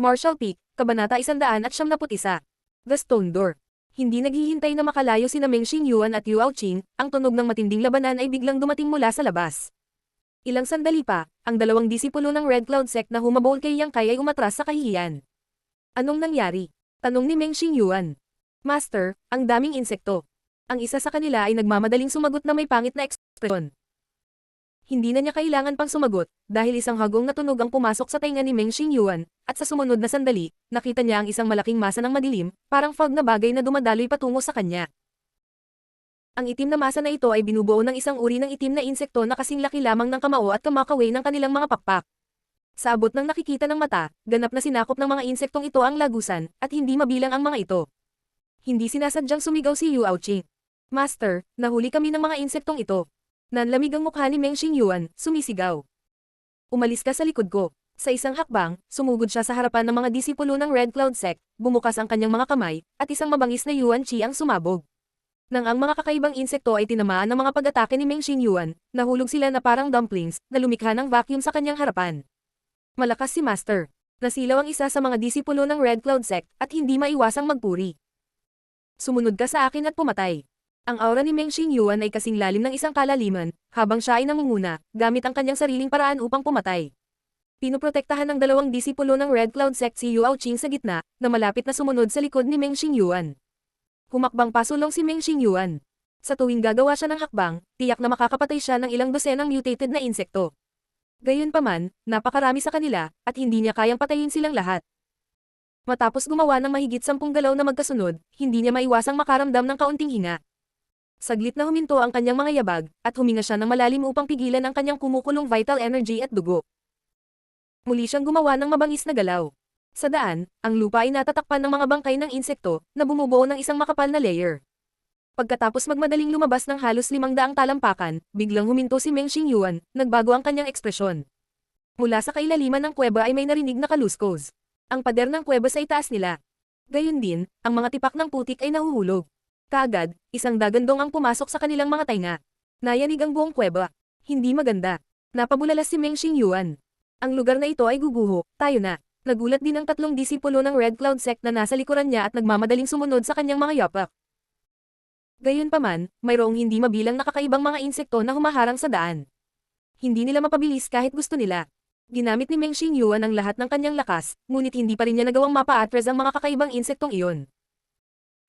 Marshall Peak, Kabanata 171. The Stone Door. Hindi naghihintay na makalayo sina Meng Xingyuan at Yao Qing, ang tunog ng matinding labanan ay biglang dumating mula sa labas. Ilang sandali pa, ang dalawang disipulo ng Red Cloud Sect na humabol kay Yang Kai ay umatras sa kahihiyan. Anong nangyari? Tanong ni Meng Xingyuan. Master, ang daming insekto. Ang isa sa kanila ay nagmamadaling sumagot na may pangit na ekspresyon. Hindi na niya kailangan pang sumagot, dahil isang hagong na tunog ang pumasok sa tainga ni Meng Xingyuan, at sa sumunod na sandali, nakita niya ang isang malaking masa ng madilim, parang fog na bagay na dumadaloy patungo sa kanya. Ang itim na masa na ito ay binubuo ng isang uri ng itim na insekto na kasing laki lamang ng kamao at kamakaway ng kanilang mga pakpak. Sa abot ng nakikita ng mata, ganap na sinakop ng mga insektong ito ang lagusan, at hindi mabilang ang mga ito. Hindi sinasadyang sumigaw si Yao Qing. Master, nahuli kami ng mga insektong ito. Nanlamig ang mukha ni Meng Xingyuan, sumisigaw. Umalis ka sa likod ko. Sa isang hakbang, sumugod siya sa harapan ng mga disipulo ng Red Cloud Sect, bumukas ang kanyang mga kamay, at isang mabangis na Yuan Qi ang sumabog. Nang ang mga kakaibang insekto ay tinamaan ng mga pag-atake ni Meng Xingyuan, nahulog sila na parang dumplings, na lumikha ng vacuum sa kanyang harapan. Malakas si Master. Nasilaw ang isa sa mga disipulo ng Red Cloud Sect, at hindi maiwasang magpuri. Sumunod ka sa akin at pumatay. Ang aura ni Meng Xingyuan ay kasing lalim ng isang kalaliman, habang siya ay nangunguna, gamit ang kanyang sariling paraan upang pumatay. Pinoprotektahan ng dalawang disipulo ng Red Cloud Sect si Yao Qing sa gitna, na malapit na sumunod sa likod ni Meng Xingyuan. Humakbang pasulong si Meng Xingyuan. Sa tuwing gagawa siya ng hakbang, tiyak na makakapatay siya ng ilang dosenang mutated na insekto. Gayunpaman, napakarami sa kanila, at hindi niya kayang patayin silang lahat. Matapos gumawa ng mahigit 10 galaw na magkasunod, hindi niya maiwasang makaramdam ng kaunting hinga. Saglit na huminto ang kanyang mga yabag, at huminga siya ng malalim upang pigilan ang kanyang kumukulong vital energy at dugo. Muli siyang gumawa ng mabangis na galaw. Sa daan, ang lupa ay natatakpan ng mga bangkay ng insekto, na bumubuo ng isang makapal na layer. Pagkatapos magmadaling lumabas ng halos 500 talampakan, biglang huminto si Meng Xingyuan, nagbago ang kanyang ekspresyon. Mula sa kailaliman ng kuweba ay may narinig na kaluskos. Ang pader ng kuweba sa itaas nila. Gayun din, ang mga tipak ng putik ay nahuhulog. Kaagad, isang dagandong ang pumasok sa kanilang mga tainga. Nayanig ang buong kuweba. Hindi maganda. Napabulala si Meng Xingyuan. Ang lugar na ito ay guguho, tayo na. Nagulat din ang tatlong disipulo ng Red Cloud Sect na nasa likuran niya at nagmamadaling sumunod sa kanyang mga yapak. Gayunpaman, mayroong hindi mabilang na kakaibang mga insekto na humaharang sa daan. Hindi nila mapabilis kahit gusto nila. Ginamit ni Meng Xingyuan ang lahat ng kanyang lakas, ngunit hindi pa rin niya nagawang mapa-atras ang mga kakaibang insektong iyon.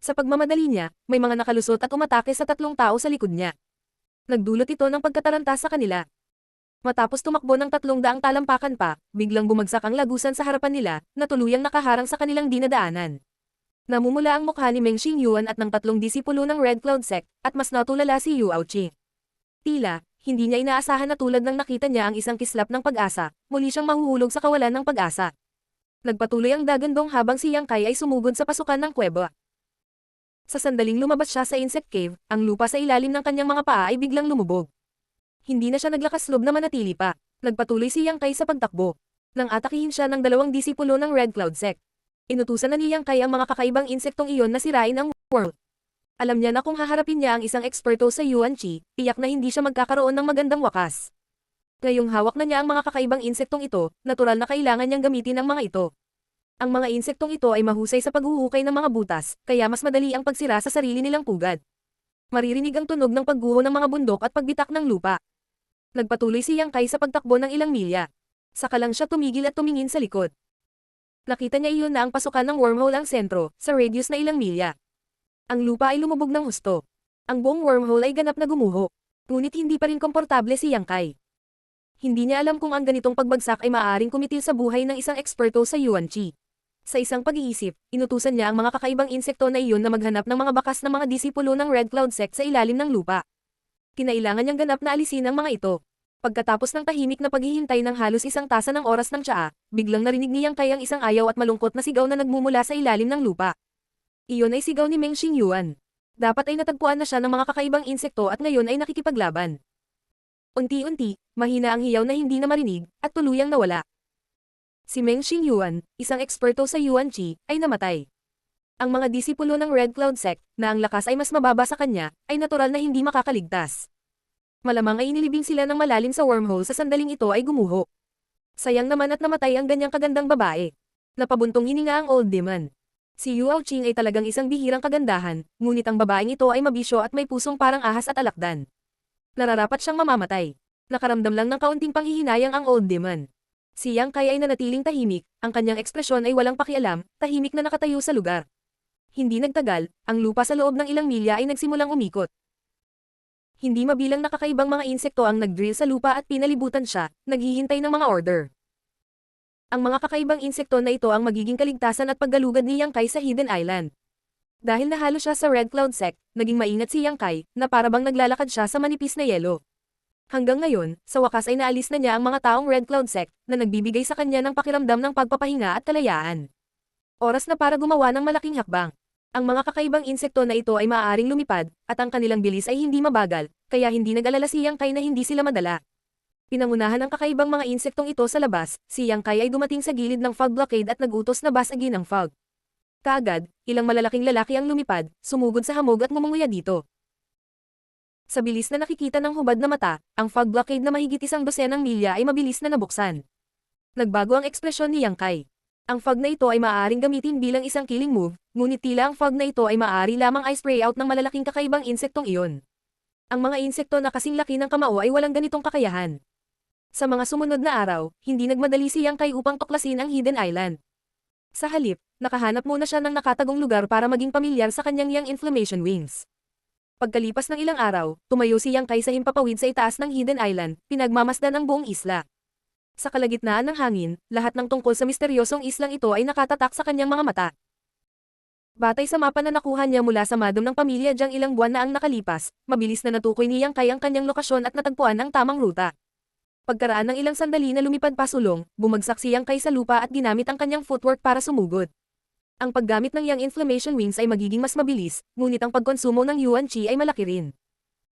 Sa pagmamadali niya, may mga nakalusot at umatake sa tatlong tao sa likod niya. Nagdulot ito ng pagkataranta sa kanila. Matapos tumakbo ng 300 talampakan pa, biglang bumagsak ang lagusan sa harapan nila, na tuluyang nakaharang sa kanilang dinadaanan. Namumula ang mukha ni Meng Xingyuan at ng tatlong disipulo ng Red Cloud Sect, at mas natulala si Yao Qing. Tila, hindi niya inaasahan na tulad ng nakita niya ang isang kislap ng pag-asa, muli siyang mahuhulog sa kawalan ng pag-asa. Nagpatuloy ang dagandong habang si Yang Kai ay sumugod sa pasukan ng kuweba. Sa sandaling lumabas siya sa insect cave, ang lupa sa ilalim ng kanyang mga paa ay biglang lumubog. Hindi na siya naglakas loob na manatili pa. Nagpatuloy si Yang Kai sa pagtakbo. Nang atakihin siya ng dalawang disipulo ng Red Cloud Sect. Inutusan na ni Yang Kai ang mga kakaibang insektong iyon na sirain ang world. Alam niya na kung haharapin niya ang isang eksperto sa Yuan Qi, tiyak na hindi siya magkakaroon ng magandang wakas. Ngayong hawak na niya ang mga kakaibang insektong ito, natural na kailangan niyang gamitin ang mga ito. Ang mga insektong ito ay mahusay sa paghuhukay ng mga butas, kaya mas madali ang pagsira sa sarili nilang pugad. Maririnig ang tunog ng pagguho ng mga bundok at pagbitak ng lupa. Nagpatuloy si Yang Kai sa pagtakbo ng ilang milya. Saka lang siya tumigil at tumingin sa likod. Nakita niya iyon na ang pasukan ng wormhole ang sentro, sa radius na ilang milya. Ang lupa ay lumubog ng husto. Ang buong wormhole ay ganap na gumuho. Ngunit hindi pa rin komportable si Yang Kai. Hindi niya alam kung ang ganitong pagbagsak ay maaaring kumitil sa buhay ng isang eksperto sa Yuan Qi. Sa isang pag-iisip, inutusan niya ang mga kakaibang insekto na iyon na maghanap ng mga bakas ng mga disipulo ng Red Cloud Sect sa ilalim ng lupa. Kinailangan niyang ganap na alisin ang mga ito. Pagkatapos ng tahimik na paghihintay ng halos isang tasa ng oras ng tsaa, biglang narinig niyang kayang isang ayaw at malungkot na sigaw na nagmumula sa ilalim ng lupa. Iyon ay sigaw ni Meng Xingyuan. Dapat ay natagpuan na siya ng mga kakaibang insekto at ngayon ay nakikipaglaban. Unti-unti, mahina ang hiyaw na hindi na marinig, at tuluyang nawala. Si Meng Xingyuan, isang eksperto sa Yuan Qi, ay namatay. Ang mga disipulo ng Red Cloud Sect, na ang lakas ay mas mababa sa kanya, ay natural na hindi makakaligtas. Malamang ay inilibing sila ng malalim sa wormhole sa sandaling ito ay gumuho. Sayang naman at namatay ang ganyang kagandang babae. Napabuntong hininga ang old demon. Si Yao Qing ay talagang isang bihirang kagandahan, ngunit ang babaeng ito ay mabisyo at may pusong parang ahas at alakdan. Nararapat siyang mamamatay. Nakaramdam lang ng kaunting panghihinayang ang old demon. Si Yang Kai ay nanatiling tahimik, ang kanyang ekspresyon ay walang pakialam, tahimik na nakatayo sa lugar. Hindi nagtagal, ang lupa sa loob ng ilang milya ay nagsimulang umikot. Hindi mabilang nakakaibang mga insekto ang nag-drill sa lupa at pinalibutan siya, naghihintay ng mga order. Ang mga kakaibang insekto na ito ang magiging kaligtasan at paggalugad ni Yang Kai sa Hidden Island. Dahil nahalo siya sa Red Cloud Sect, naging maingat si Yang Kai, na parabang naglalakad siya sa manipis na yelo. Hanggang ngayon, sa wakas ay naalis na niya ang mga taong Red Cloud Sect, na nagbibigay sa kanya ng pakiramdam ng pagpapahinga at kalayaan. Oras na para gumawa ng malaking hakbang. Ang mga kakaibang insekto na ito ay maaaring lumipad, at ang kanilang bilis ay hindi mabagal, kaya hindi nag-alala si Yang Kai na hindi sila madala. Pinangunahan ng kakaibang mga insektong ito sa labas, si Yang Kai ay dumating sa gilid ng fog blockade at nagutos na basagin ang fog. Kaagad, ilang malalaking lalaki ang lumipad, sumugod sa hamog at ngumunguya dito. Sa bilis na nakikita ng hubad na mata, ang fog blockade na mahigit 100 milya ay mabilis na nabuksan. Nagbago ang ekspresyon ni Yang Kai. Ang fog na ito ay maaaring gamitin bilang isang killing move, ngunit tila ang fog na ito ay maaari lamang ay spray out ng malalaking kakaibang insektong iyon. Ang mga insekto na kasing laki ng kamao ay walang ganitong kakayahan. Sa mga sumunod na araw, hindi nagmadali si Yang Kai upang tuklasin ang Hidden Island. Sa halip, nakahanap muna siya ng nakatagong lugar para maging pamilyar sa kanyang Yang Inflammation Wings. Pagkalipas ng ilang araw, tumayo si Yang Kai sa himpapawid sa itaas ng Hidden Island, pinagmamasdan ang buong isla. Sa kalagitnaan ng hangin, lahat ng tungkol sa misteryosong islang ito ay nakatatak sa kanyang mga mata. Batay sa mapa na nakuha niya mula sa madam ng pamilya Jiang ilang buwan na ang nakalipas, mabilis na natukoy ni Yang Kai ang kanyang lokasyon at natagpuan ang tamang ruta. Pagkaraan ng ilang sandali na lumipad pasulong, bumagsak si Yang Kai sa lupa at ginamit ang kanyang footwork para sumugod. Ang paggamit ng Yang Inflammation Wings ay magiging mas mabilis, ngunit ang pagkonsumo ng Yuan Qi ay malaki rin.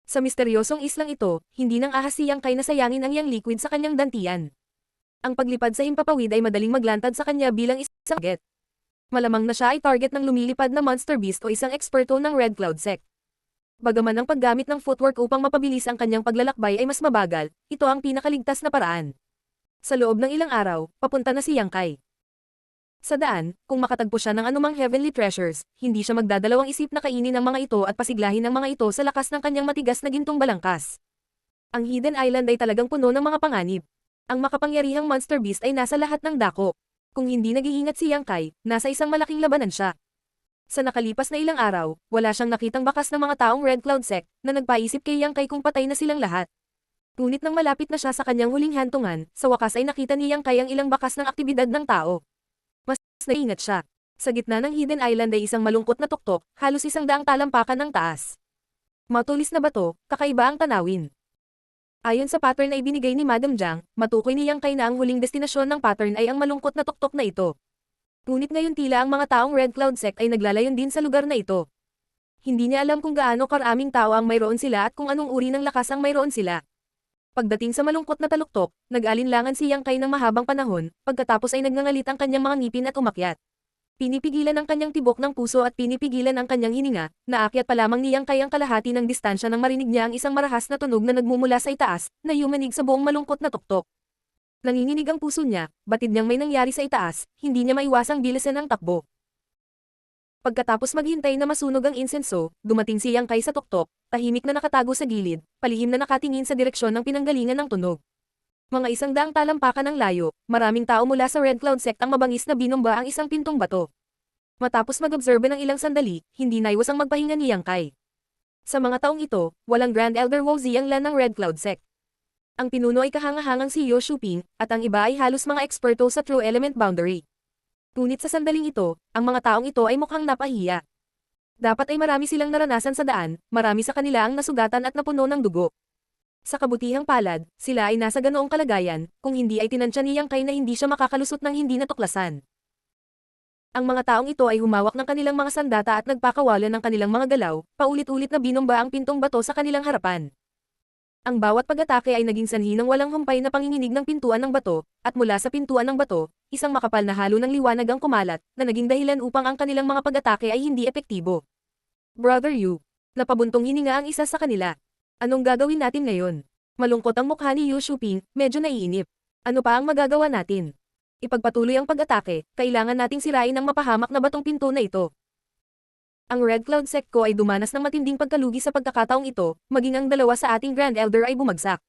Sa misteryosong islang ito, hindi nang ahas si Yang Kai na sayangin ang Yang Liquid sa kanyang dantian. Ang paglipad sa himpapawid ay madaling maglantad sa kanya bilang isang target. Malamang na siya ay target ng lumilipad na monster beast o isang eksperto ng Red Cloud Sect. Bagaman ang paggamit ng footwork upang mapabilis ang kanyang paglalakbay ay mas mabagal, ito ang pinakaligtas na paraan. Sa loob ng ilang araw, papunta na si Yang Kai. Sa daan, kung makatagpo siya ng anumang heavenly treasures, hindi siya magdadalawang isip na kainin ang mga ito at pasiglahin ang mga ito sa lakas ng kanyang matigas na gintong balangkas. Ang Hidden Island ay talagang puno ng mga panganib. Ang makapangyarihang monster beast ay nasa lahat ng dako. Kung hindi nag-iingat si Yang Kai, nasa isang malaking labanan siya. Sa nakalipas na ilang araw, wala siyang nakitang bakas ng mga taong Red Cloud Sect na nagpaisip kay Yang Kai kung patay na silang lahat. Ngunit nang malapit na siya sa kanyang huling hantungan, sa wakas ay nakita ni Yang Kai ang ilang bakas ng aktibidad ng tao. Mas naingat siya. Sa gitna ng Hidden Island ay isang malungkot na tuktok, halos 100 talampakan ng taas. Matulis na bato, kakaiba ang tanawin. Ayon sa pattern na ibinigay ni Madam Jiang, matukoy ni Yang Kai na ang huling destinasyon ng pattern ay ang malungkot na tuktok na ito. Ngunit ngayon tila ang mga taong Red Cloud Sect ay naglalayon din sa lugar na ito. Hindi niya alam kung gaano karaming tao ang mayroon sila at kung anong uri ng lakas ang mayroon sila. Pagdating sa malungkot na taluktok, nag-alinlangan si Yang Kai ng mahabang panahon, pagkatapos ay nagngangalit ang kanyang mga ngipin at umakyat. Pinipigilan ang kanyang tibok ng puso at pinipigilan ang kanyang hininga, naakyat pa lamang ni Yang Kai ang kalahati ng distansya nang marinig niya ang isang marahas na tunog na nagmumula sa itaas, na yumanig sa buong malungkot na tuktok. Nanginginig ang puso niya, batid niyang may nangyari sa itaas, hindi niya maiwasang bilisan ang takbo. Pagkatapos maghintay na masunog ang insenso, dumating si Yang Kai sa tuktok, tahimik na nakatago sa gilid, palihim na nakatingin sa direksyon ng pinanggalingan ng tunog. Mga 100 talampakan ng layo, maraming tao mula sa Red Cloud Sect ang mabangis na binomba ang isang pintong bato. Matapos mag-obserbe ng ilang sandali, hindi naiwasang magpahinga ni Yang Kai. Sa mga taong ito, walang Grand Elder Wu Zianglan ng Red Cloud Sect. Ang pinuno ay kahangahangang si Yo Shuping, at ang iba ay halos mga eksperto sa True Element Boundary. Ngunit sa sandaling ito, ang mga taong ito ay mukhang napahiya. Dapat ay marami silang naranasan sa daan, marami sa kanila ang nasugatan at napuno ng dugo. Sa kabutihang palad, sila ay nasa ganoong kalagayan, kung hindi ay tinansya ni Yang Kai na hindi siya makakalusot ng hindi natuklasan. Ang mga taong ito ay humawak ng kanilang mga sandata at nagpakawalan ng kanilang mga galaw, paulit-ulit na binomba ang pintong bato sa kanilang harapan. Ang bawat pag-atake ay naging sanhi ng walang humpay na panginginig ng pintuan ng bato, at mula sa pintuan ng bato, isang makapal na halo ng liwanag ang kumalat, na naging dahilan upang ang kanilang mga pag-atake ay hindi epektibo. Brother Yu, napabuntong hininga ang isa sa kanila. Anong gagawin natin ngayon? Malungkot ang mukha ni Yu Shuping, medyo naiinip. Ano pa ang magagawa natin? Ipagpatuloy ang pag-atake, kailangan nating sirain ang mapahamak na batong pinto na ito. Ang Red Cloud Secto ay dumanas ng matinding pagkalugi sa pagkakataong ito, maging ang dalawa sa ating Grand Elder ay bumagsak.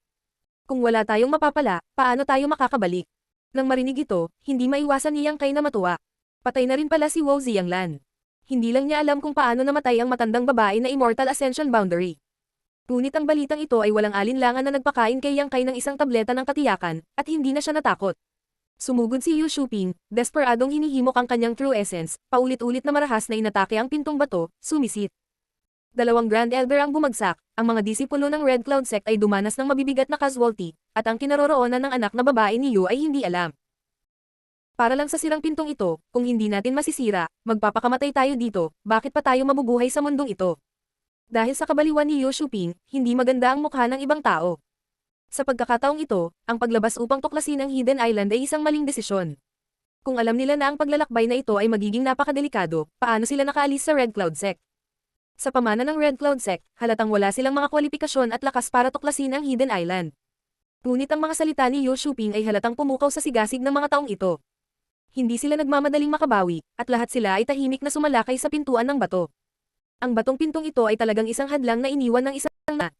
Kung wala tayong mapapala, paano tayo makakabalik? Nang marinig ito, hindi maiwasan ni Yang Kai na matuwa. Patay na rin pala si Wu Zianglan. Hindi lang niya alam kung paano namatay ang matandang babae na Immortal Ascension Boundary. Ngunit ang balitang ito ay walang alinlangan na nagpakain kay Yang Kai ng isang tableta ng katiyakan, at hindi na siya natakot. Sumugod si Yu Shuping, desperadong hinihimok ang kanyang true essence, paulit-ulit na marahas na inatake ang pintong bato, sumisit. Dalawang Grand Elder ang bumagsak, ang mga disipulo ng Red Cloud Sect ay dumanas ng mabibigat na casualty, at ang kinaroroonan ng anak na babae ni Yu ay hindi alam. Para lang sa sirang pintong ito, kung hindi natin masisira, magpapakamatay tayo dito, bakit pa tayo mabubuhay sa mundong ito? Dahil sa kabaliwan ni Yu Shuping, hindi maganda ang mukha ng ibang tao. Sa pagkakataong ito, ang paglabas upang tuklasin ang Hidden Island ay isang maling desisyon. Kung alam nila na ang paglalakbay na ito ay magiging napakadelikado, paano sila nakaalis sa Red Cloud Sect? Sa pamana ng Red Cloud Sect, halatang wala silang mga kwalifikasyon at lakas para tuklasin ang Hidden Island. Ngunit ang mga salita ni Yu Shuping ay halatang pumukaw sa sigasig ng mga taong ito. Hindi sila nagmamadaling makabawi, at lahat sila ay tahimik na sumalakay sa pintuan ng bato. Ang batong pintong ito ay talagang isang hadlang na iniwan ng isang na.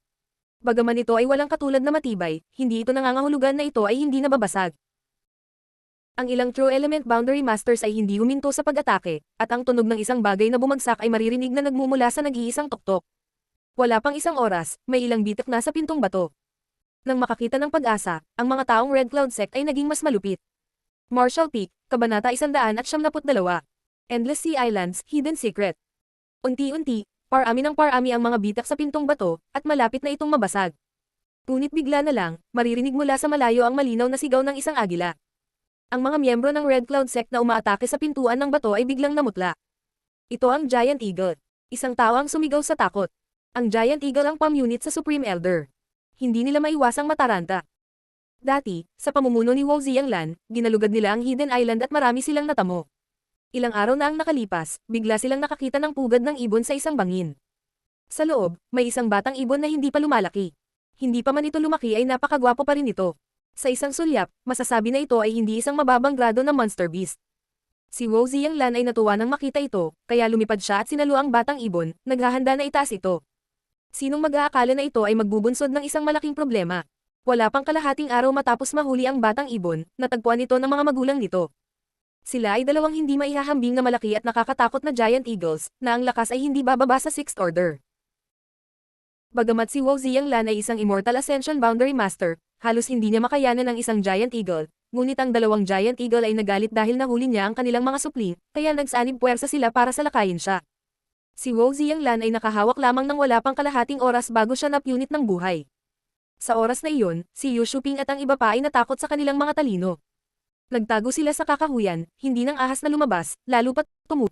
Bagaman ito ay walang katulad na matibay, hindi ito nangangahulugan na ito ay hindi nababasag. Ang ilang True Element Boundary Masters ay hindi huminto sa pag-atake, at ang tunog ng isang bagay na bumagsak ay maririnig na nagmumula sa nag-iisang tuktok. Wala pang isang oras, may ilang bitak na sa pintong bato. Nang makakita ng pag-asa, ang mga taong Red Cloud Sect ay naging mas malupit. Marshall Peak, Kabanata 172. Endless Sea Islands, Hidden Secret. Unti-unti, parami ng parami ang mga bitak sa pintong bato, at malapit na itong mabasag. Ngunit bigla na lang, maririnig mula sa malayo ang malinaw na sigaw ng isang agila. Ang mga miyembro ng Red Cloud Sect na umaatake sa pintuan ng bato ay biglang namutla. Ito ang Giant Eagle. Isang tao ang sumigaw sa takot. Ang Giant Eagle ang palm unit sa Supreme Elder. Hindi nila maiwasang mataranta. Dati, sa pamumuno ni Wu Zianglan, ginalugad nila ang Hidden Island at marami silang natamo. Ilang araw na ang nakalipas, bigla silang nakakita ng pugad ng ibon sa isang bangin. Sa loob, may isang batang ibon na hindi pa lumalaki. Hindi pa man ito lumaki ay napakagwapo pa rin ito. Sa isang sulyap, masasabi na ito ay hindi isang mababang grado na monster beast. Si Wu Zianglan ay natuwa nang makita ito, kaya lumipad siya at sinalo ang batang ibon, naghahanda na itaas ito. Sinong mag-aakala na ito ay magbubunsod ng isang malaking problema? Wala pang kalahating araw matapos mahuli ang batang ibon, natagpuan ito ng mga magulang nito. Sila ay dalawang hindi maihahambing na malaki at nakakatakot na giant eagles, na ang lakas ay hindi bababa sa 6th order. Bagamat si Wu Zianglan ay isang Immortal Ascension Boundary Master, halos hindi niya makayanan ang isang giant eagle, ngunit ang dalawang giant eagle ay nagalit dahil nahuli niya ang kanilang mga supling, kaya nagsanib puwersa sila para salakayin siya. Si Wu Zianglan ay nakahawak lamang ng wala pang kalahating oras bago siya napunit ng buhay. Sa oras na iyon, si Yu Shuping at ang iba pa ay natakot sa kanilang mga talino. Nagtago sila sa kakahuyan, hindi nang ahas na lumabas, lalo pat tumut.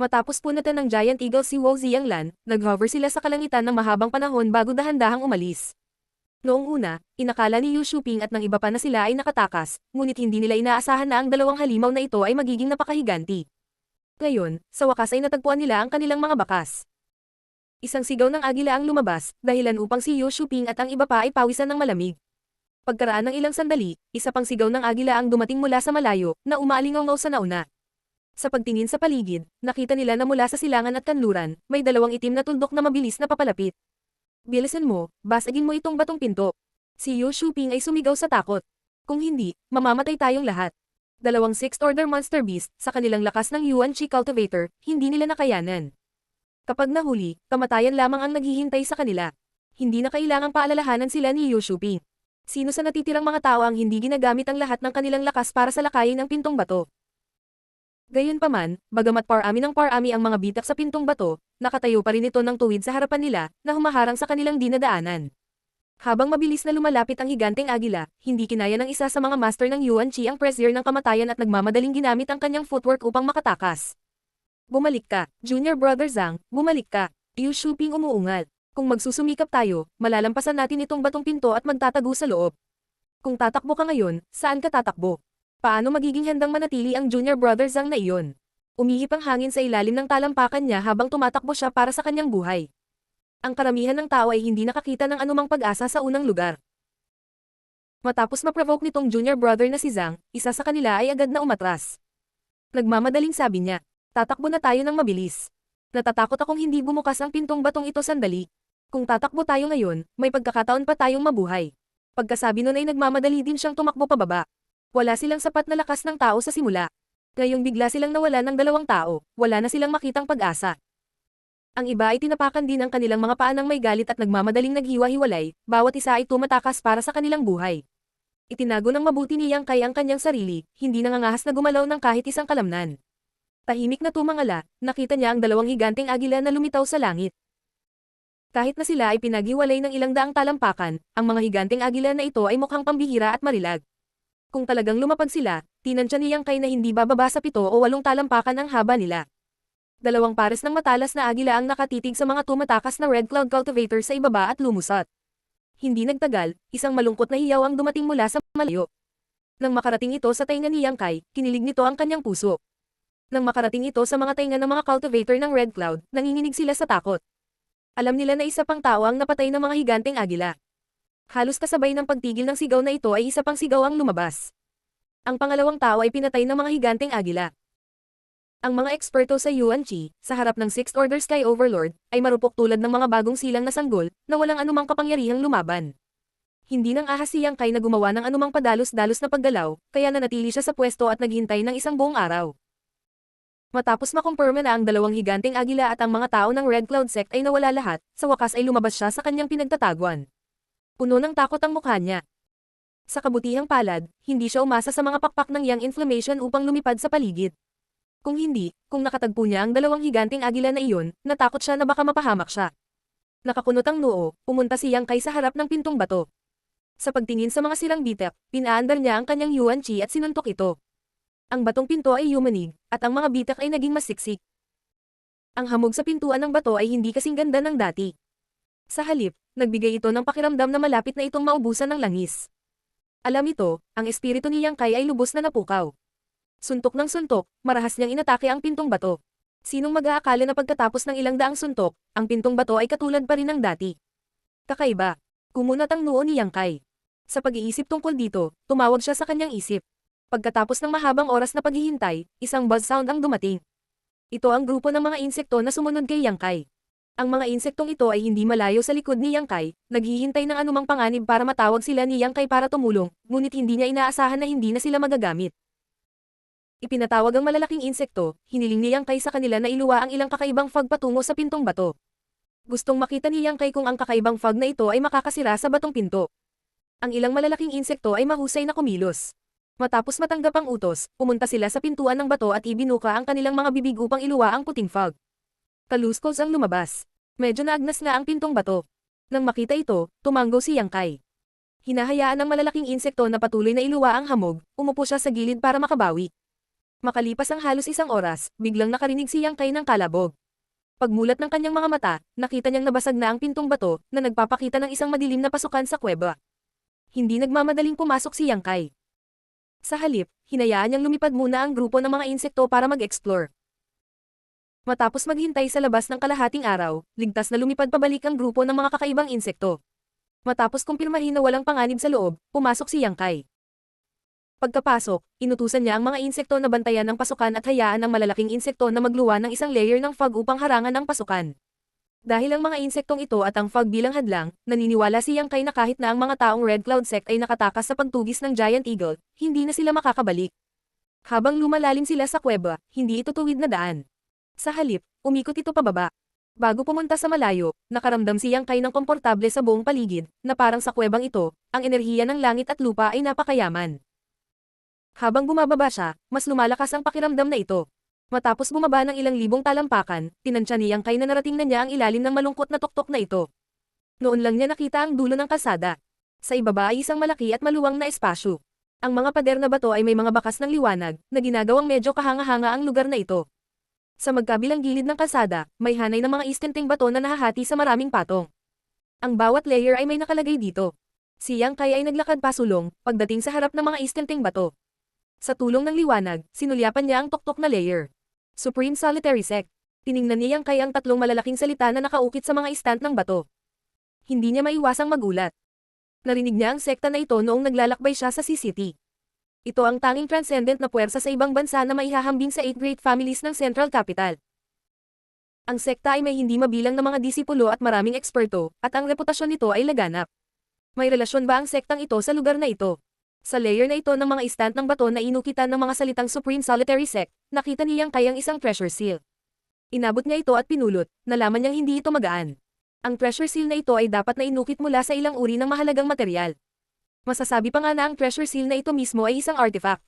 Matapos punatan ng Giant Eagle si Wu Zianglan, nag-hover sila sa kalangitan ng mahabang panahon bago dahan-dahang umalis. Noong una, inakala ni Yu Shuping at ng iba pa na sila ay nakatakas, ngunit hindi nila inaasahan na ang dalawang halimaw na ito ay magiging napakahiganti. Ngayon, sa wakas ay natagpuan nila ang kanilang mga bakas. Isang sigaw ng agila ang lumabas, dahilan upang si Yu Shuping at ang iba pa ay pawisan ng malamig. Pagkaraan ng ilang sandali, isa pang sigaw ng agila ang dumating mula sa malayo, na umaalingaw sa nauna. Sa pagtingin sa paligid, nakita nila na mula sa silangan at kanluran, may dalawang itim na tuldok na mabilis na papalapit. Bilisan mo, basagin mo itong batong pinto. Si Yu Shuping ay sumigaw sa takot. Kung hindi, mamamatay tayong lahat. Dalawang 6th order monster beast, sa kanilang lakas ng Yuan Chi cultivator, hindi nila nakayanan. Kapag nahuli, kamatayan lamang ang naghihintay sa kanila. Hindi na kailangang paalalahanan sila ni Yu Shuping. Sino sa natitirang mga tao ang hindi ginagamit ang lahat ng kanilang lakas para salakayin ang pintong bato? Gayunpaman, bagamat parami ng parami ang mga bitak sa pintong bato, nakatayo pa rin ito ng tuwid sa harapan nila, na humaharang sa kanilang dinadaanan. Habang mabilis na lumalapit ang higanteng agila, hindi kinaya ng isa sa mga master ng Yuan Chi ang pressure ng kamatayan at nagmamadaling ginamit ang kanyang footwork upang makatakas. Bumalik ka, Junior Brother Zhang, bumalik ka. Yu Shuping umuungal. Kung magsusumikap tayo, malalampasan natin itong batong pinto at magtatago sa loob. Kung tatakbo ka ngayon, saan ka tatakbo? Paano magiging handang manatili ang Junior Brother Zhang na iyon? Umihip ang hangin sa ilalim ng talampakan niya habang tumatakbo siya para sa kanyang buhay. Ang karamihan ng tao ay hindi nakakita ng anumang pag-asa sa unang lugar. Matapos ma-provoke nitong junior brother na si Zhang, isa sa kanila ay agad na umatras. Nagmamadaling sabi niya, tatakbo na tayo ng mabilis. Natatakot akong hindi bumukas ang pintong batong ito sandali. Kung tatakbo tayo ngayon, may pagkakataon pa tayong mabuhay. Pagkasabi nun ay nagmamadali din siyang tumakbo pababa. Wala silang sapat na lakas ng tao sa simula. Ngayong bigla silang nawala ng 2 tao, wala na silang makitang pag-asa. Ang iba ay tinapakan din ang kanilang mga paa ng may galit at nagmamadaling naghiwa-hiwalay, bawat isa ay tumatakas para sa kanilang buhay. Itinago ng mabuti ni Yang Kai ang kanyang sarili, hindi nangangahas na gumalaw ng kahit isang kalamnan. Tahimik na tumangala, nakita niya ang 2 higanteng agila na lumitaw sa langit. Kahit na sila ay pinaghiwalay ng ilang daang talampakan, ang mga higanteng agila na ito ay mukhang pambihira at marilag. Kung talagang lumapag sila, tinansya ni Yang Kai na hindi bababa sa 7 o 8 talampakan ang haba nila. 2 pares ng matalas na agila ang nakatitig sa mga tumatakas na Red Cloud Cultivator sa ibaba at lumusot. Hindi nagtagal, isang malungkot na hiyaw ang dumating mula sa malayo. Nang makarating ito sa tainga ni Yang Kai, kinilig nito ang kanyang puso. Nang makarating ito sa mga tainga ng mga cultivator ng Red Cloud, nanginginig sila sa takot. Alam nila na isa pang tao ang napatay ng mga higanteng agila. Halos kasabay ng pagtigil ng sigaw na ito ay isa pang sigaw ang lumabas. Ang pangalawang tao ay pinatay ng mga higanteng agila. Ang mga eksperto sa Yuan Chi, sa harap ng Sixth Order Sky Overlord, ay marupok tulad ng mga bagong silang na sanggol, na walang anumang kapangyarihang lumaban. Hindi nang ahas si Yang Kai na gumawa ng anumang padalos-dalos na paggalaw, kaya nanatili siya sa pwesto at naghintay ng isang buong araw. Matapos makumpirma na ang 2 higanteng agila at ang mga tao ng Red Cloud Sect ay nawala lahat, sa wakas ay lumabas siya sa kanyang pinagtataguan. Puno ng takot ang mukha niya. Sa kabutihang palad, hindi siya umasa sa mga pakpak ng Yang Inflammation upang lumipad sa paligid. Kung hindi, kung nakatagpo niya ang 2 higanteng agila na iyon, natakot siya na baka mapahamak siya. Nakakunot ang noo, pumunta si Yang Kai sa harap ng pintong bato. Sa pagtingin sa mga silang bitak, pinaandar niya ang kanyang Yuan Chi at sinuntok ito. Ang batong pinto ay yumanig, at ang mga bitak ay naging masiksik. Ang hamog sa pintuan ng bato ay hindi kasing ganda ng dati. Sa halip, nagbigay ito ng pakiramdam na malapit na itong maubusan ng langis. Alam ito, ang espiritu ni Yang Kai ay lubos na napukaw. Suntok ng suntok, marahas niyang inatake ang pintong bato. Sinong mag-aakala na pagkatapos ng ilang daang suntok, ang pintong bato ay katulad pa rin ng dati? Kakaiba. Kumunat ang noo ni Yang Kai. Sa pag-iisip tungkol dito, tumawag siya sa kanyang isip. Pagkatapos ng mahabang oras na paghihintay, isang buzz sound ang dumating. Ito ang grupo ng mga insekto na sumunod kay Yang Kai. Ang mga insektong ito ay hindi malayo sa likod ni Yang Kai, naghihintay ng anumang panganib para matawag sila ni Yang Kai para tumulong, ngunit hindi niya inaasahan na hindi na sila magagamit. Ipinatawag ang malalaking insekto, hiniling ni Yang Kai sa kanila na iluwa ang ilang kakaibang fog patungo sa pintong bato. Gustong makita ni Yang Kai kung ang kakaibang fog na ito ay makakasira sa batong pinto. Ang ilang malalaking insekto ay mahusay na kumilos. Matapos matanggap ang utos, pumunta sila sa pintuan ng bato at ibinuka ang kanilang mga bibig upang iluwa ang puting fog. Kaluskos ang lumabas. Medyo naagnas nga ang pintong bato. Nang makita ito, tumanggo si Yang Kai. Hinahayaan ng malalaking insekto na patuloy na iluwa ang hamog, umupo siya sa gilid para makabawi. Makalipas ang halos 1 oras, biglang nakarinig si Yang Kai ng kalabog. Pagmulat ng kanyang mga mata, nakita niyang nabasag na ang pintong bato na nagpapakita ng isang madilim na pasukan sa kuweba. Hindi nagmamadaling pumasok si Yang Kai. Sa halip, hinayaan niyang lumipad muna ang grupo ng mga insekto para mag-explore. Matapos maghintay sa labas ng kalahating araw, ligtas na lumipad pabalik ang grupo ng mga kakaibang insekto. Matapos kumpirmahin na walang panganib sa loob, pumasok si Yang Kai. Pagkapasok, inutusan niya ang mga insekto na bantayan ng pasukan at hayaan ang malalaking insekto na magluwa ng isang layer ng fog upang harangan ang pasukan. Dahil ang mga insektong ito at ang fog bilang hadlang, naniniwala si Yang Kai na kahit na ang mga taong Red Cloud Sect ay nakatakas sa pagtugis ng Giant Eagle, hindi na sila makakabalik. Habang lumalalim sila sa kuweba, hindi ito tuwid na daan. Sa halip, umikot ito pababa. Bago pumunta sa malayo, nakaramdam si Yang Kai ng komportable sa buong paligid, na parang sa kuwebang ito, ang enerhiya ng langit at lupa ay napakayaman. Habang bumababa siya, mas lumalakas ang pakiramdam na ito. Matapos bumaba ng ilang libong talampakan, tinansya ni Yang Kai na narating na niya ang ilalim ng malungkot na tuktok na ito. Noon lang niya nakita ang dulo ng kalsada. Sa ibaba ay isang malaki at maluwang na espasyo. Ang mga pader na bato ay may mga bakas ng liwanag, na ginagawang medyo kahanga-hanga ang lugar na ito. Sa magkabilang gilid ng kalsada, may hanay ng mga istenteng bato na nahahati sa maraming patong. Ang bawat layer ay may nakalagay dito. Si Yang Kai ay naglakad pasulong, pagdating sa harap ng mga istenteng bato. Sa tulong ng liwanag, sinulyapan niya ang tuktok na layer. Supreme Solitary Sect. Tiningnan ni Yang Kai ang 3 malalaking salita na nakaukit sa mga istant ng bato. Hindi niya maiwasang magulat. Narinig niya ang sekta na ito noong naglalakbay siya sa CCT. Ito ang tanging transcendent na puwersa sa ibang bansa na maihahambing sa 8 great families ng Central Capital. Ang sekta ay may hindi mabilang na mga disipulo at maraming eksperto, at ang reputasyon nito ay laganap. May relasyon ba ang sektang ito sa lugar na ito? Sa layer na ito ng mga istant ng bato na inukitan ng mga salitang Supreme Solitary Sect, nakita niyang kayang isang treasure seal. Inabot niya ito at pinulot, nalaman niyang hindi ito magaan. Ang treasure seal na ito ay dapat na inukit mula sa ilang uri ng mahalagang material. Masasabi pa nga na ang treasure seal na ito mismo ay isang artifact.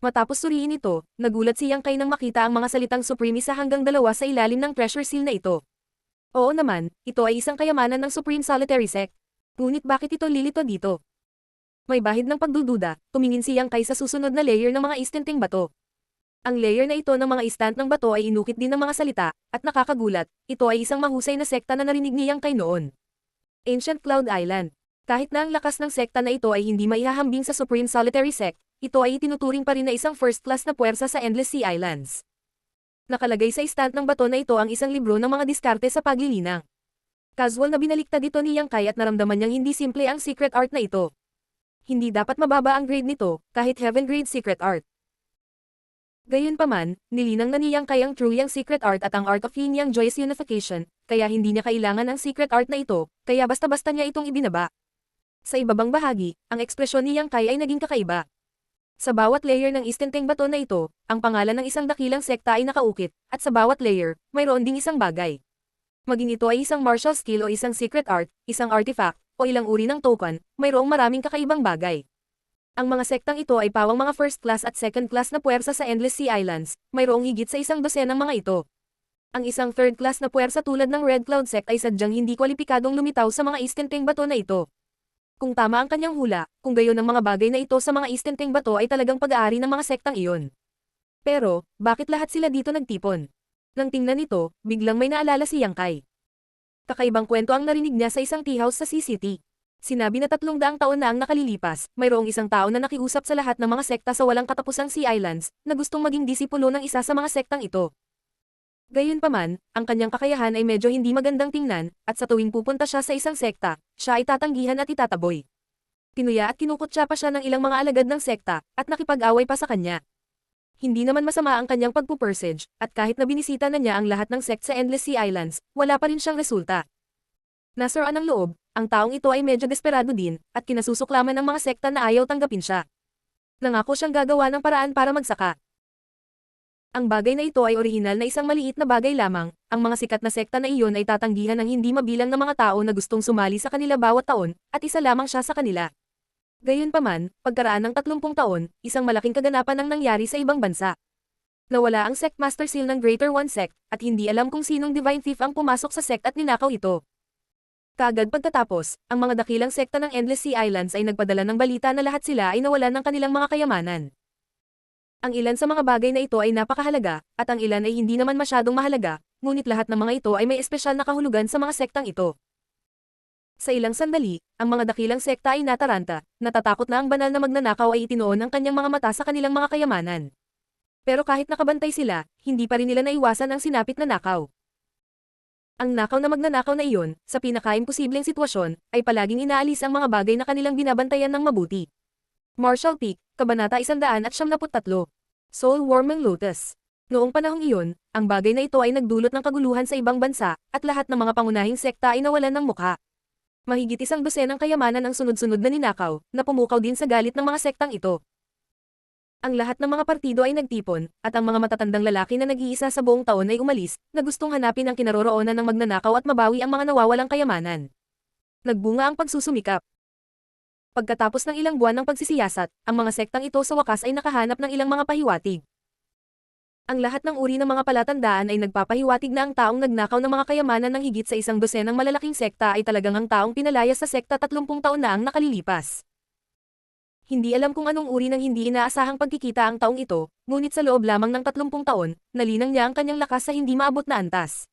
Matapos suriin ito, nagulat si Yang Kai nang makita ang mga salitang Supreme 1 hanggang 2 sa ilalim ng treasure seal na ito. Oo naman, ito ay isang kayamanan ng Supreme Solitary Sect. Ngunit bakit ito lilito dito? May bahid ng pagdududa, tumingin si Yang Kai sa susunod na layer ng mga istanting bato. Ang layer na ito ng mga istant ng bato ay inukit din ng mga salita, at nakakagulat, ito ay isang mahusay na sekta na narinig ni Yang Kai noon. Ancient Cloud Island. Kahit na ang lakas ng sekta na ito ay hindi maihahambing sa Supreme Solitary Sect, ito ay itinuturing pa rin na isang first-class na puwersa sa Endless Sea Islands. Nakalagay sa istant ng bato na ito ang isang libro ng mga diskarte sa paglilinang. Casual na binaliktad ito ni Yang Kai at naramdaman niyang hindi simple ang secret art na ito. Hindi dapat mababa ang grade nito, kahit heaven grade secret art. Gayunpaman, nilinang na ni Yang Kai ang true Yang secret art at ang art of yin yang joyous unification, kaya hindi niya kailangan ang secret art na ito, kaya basta-basta niya itong ibinaba. Sa ibabang bahagi, ang ekspresyon ni Yang Kai ay naging kakaiba. Sa bawat layer ng istenteng bato na ito, ang pangalan ng isang dakilang sekta ay nakaukit, at sa bawat layer, mayroon ding isang bagay. Maging ito ay isang martial skill o isang secret art, isang artifact, o ilang uri ng token, mayroong maraming kakaibang bagay. Ang mga sektang ito ay pawang mga first class at second class na puwersa sa Endless Sea Islands, mayroong higit sa 100 ng mga ito. Ang isang third class na puwersa tulad ng Red Cloud Sect ay sadyang hindi kwalipikadong lumitaw sa mga istenteng bato na ito. Kung tama ang kanyang hula, kung gayon ang mga bagay na ito sa mga istenteng bato ay talagang pag-aari ng mga sektang iyon. Pero, bakit lahat sila dito nagtipon? Nang tingnan ito, biglang may naalala si Yang Kai. Kakaibang kwento ang narinig niya sa isang tea house sa CCT. Sinabi na 300 taon na ang nakalilipas, mayroong isang tao na nakiusap sa lahat ng mga sekta sa walang katapusang Sea Islands, na gustong maging disipulo ng isa sa mga sektang ito. Gayunpaman, ang kanyang kakayahan ay medyo hindi magandang tingnan, at sa tuwing pupunta siya sa isang sekta, siya ay tatanggihan at itataboy. Tinuya at kinukutya pa siya ng ilang mga alagad ng sekta, at nakipag-away pa sa kanya. Hindi naman masama ang kanyang pagpupursage, at kahit na binisita na niya ang lahat ng sect sa Endless Sea Islands, wala pa rin siyang resulta. Nasaraan ng loob, ang taong ito ay medyo desperado din, at kinasusuklaman ng mga sekta na ayaw tanggapin siya. Nangako siyang gagawa ng paraan para magsaka. Ang bagay na ito ay orihinal na isang maliit na bagay lamang, ang mga sikat na sekta na iyon ay tatanggihan ng hindi mabilang na mga tao na gustong sumali sa kanila bawat taon, at isa lamang siya sa kanila. Gayunpaman, pagkaraan ng 30 taon, isang malaking kaganapan ang nangyari sa ibang bansa. Nawala ang Sect Master Seal ng Greater One Sect, at hindi alam kung sinong Divine Thief ang pumasok sa sect at ninakaw ito. Kaagad pagkatapos, ang mga dakilang sekta ng Endless Sea Islands ay nagpadala ng balita na lahat sila ay nawalan ng kanilang mga kayamanan. Ang ilan sa mga bagay na ito ay napakahalaga, at ang ilan ay hindi naman masyadong mahalaga, ngunit lahat ng mga ito ay may espesyal na kahulugan sa mga sektang ito. Sa ilang sandali, ang mga dakilang sekta ay nataranta, natatakot na ang banal na magnanakaw ay itinoon ang kanyang mga mata sa kanilang mga kayamanan. Pero kahit nakabantay sila, hindi pa rin nila naiwasan ang sinapit na nakaw. Ang nakaw na magnanakaw na iyon, sa pinaka-imposibleng sitwasyon, ay palaging inaalis ang mga bagay na kanilang binabantayan ng mabuti. Martial Peak, Kabanata 173. Soul-warming Lotus. Noong panahong iyon, ang bagay na ito ay nagdulot ng kaguluhan sa ibang bansa, at lahat ng mga pangunahing sekta ay nawalan ng mukha. Mahigit 100 ng kayamanan ang sunod-sunod na ninakaw, na pumukaw din sa galit ng mga sektang ito. Ang lahat ng mga partido ay nagtipon, at ang mga matatandang lalaki na nag-iisa sa buong taon ay umalis, na gustong hanapin ang kinaroroonan ng magnanakaw at mabawi ang mga nawawalang kayamanan. Nagbunga ang pagsusumikap. Pagkatapos ng ilang buwan ng pagsisiyasat, ang mga sektang ito sa wakas ay nakahanap ng ilang mga pahiwatig. Ang lahat ng uri ng mga palatandaan ay nagpapahiwatig na ang taong nagnakaw ng mga kayamanan ng higit sa 100 malalaking sekta ay talagang ang taong pinalayas sa sekta 30 taon na ang nakalilipas. Hindi alam kung anong uri ng hindi inaasahang pagkikita ang taong ito, ngunit sa loob lamang ng 30 taon, nalinang niya ang kanyang lakas sa hindi maabot na antas.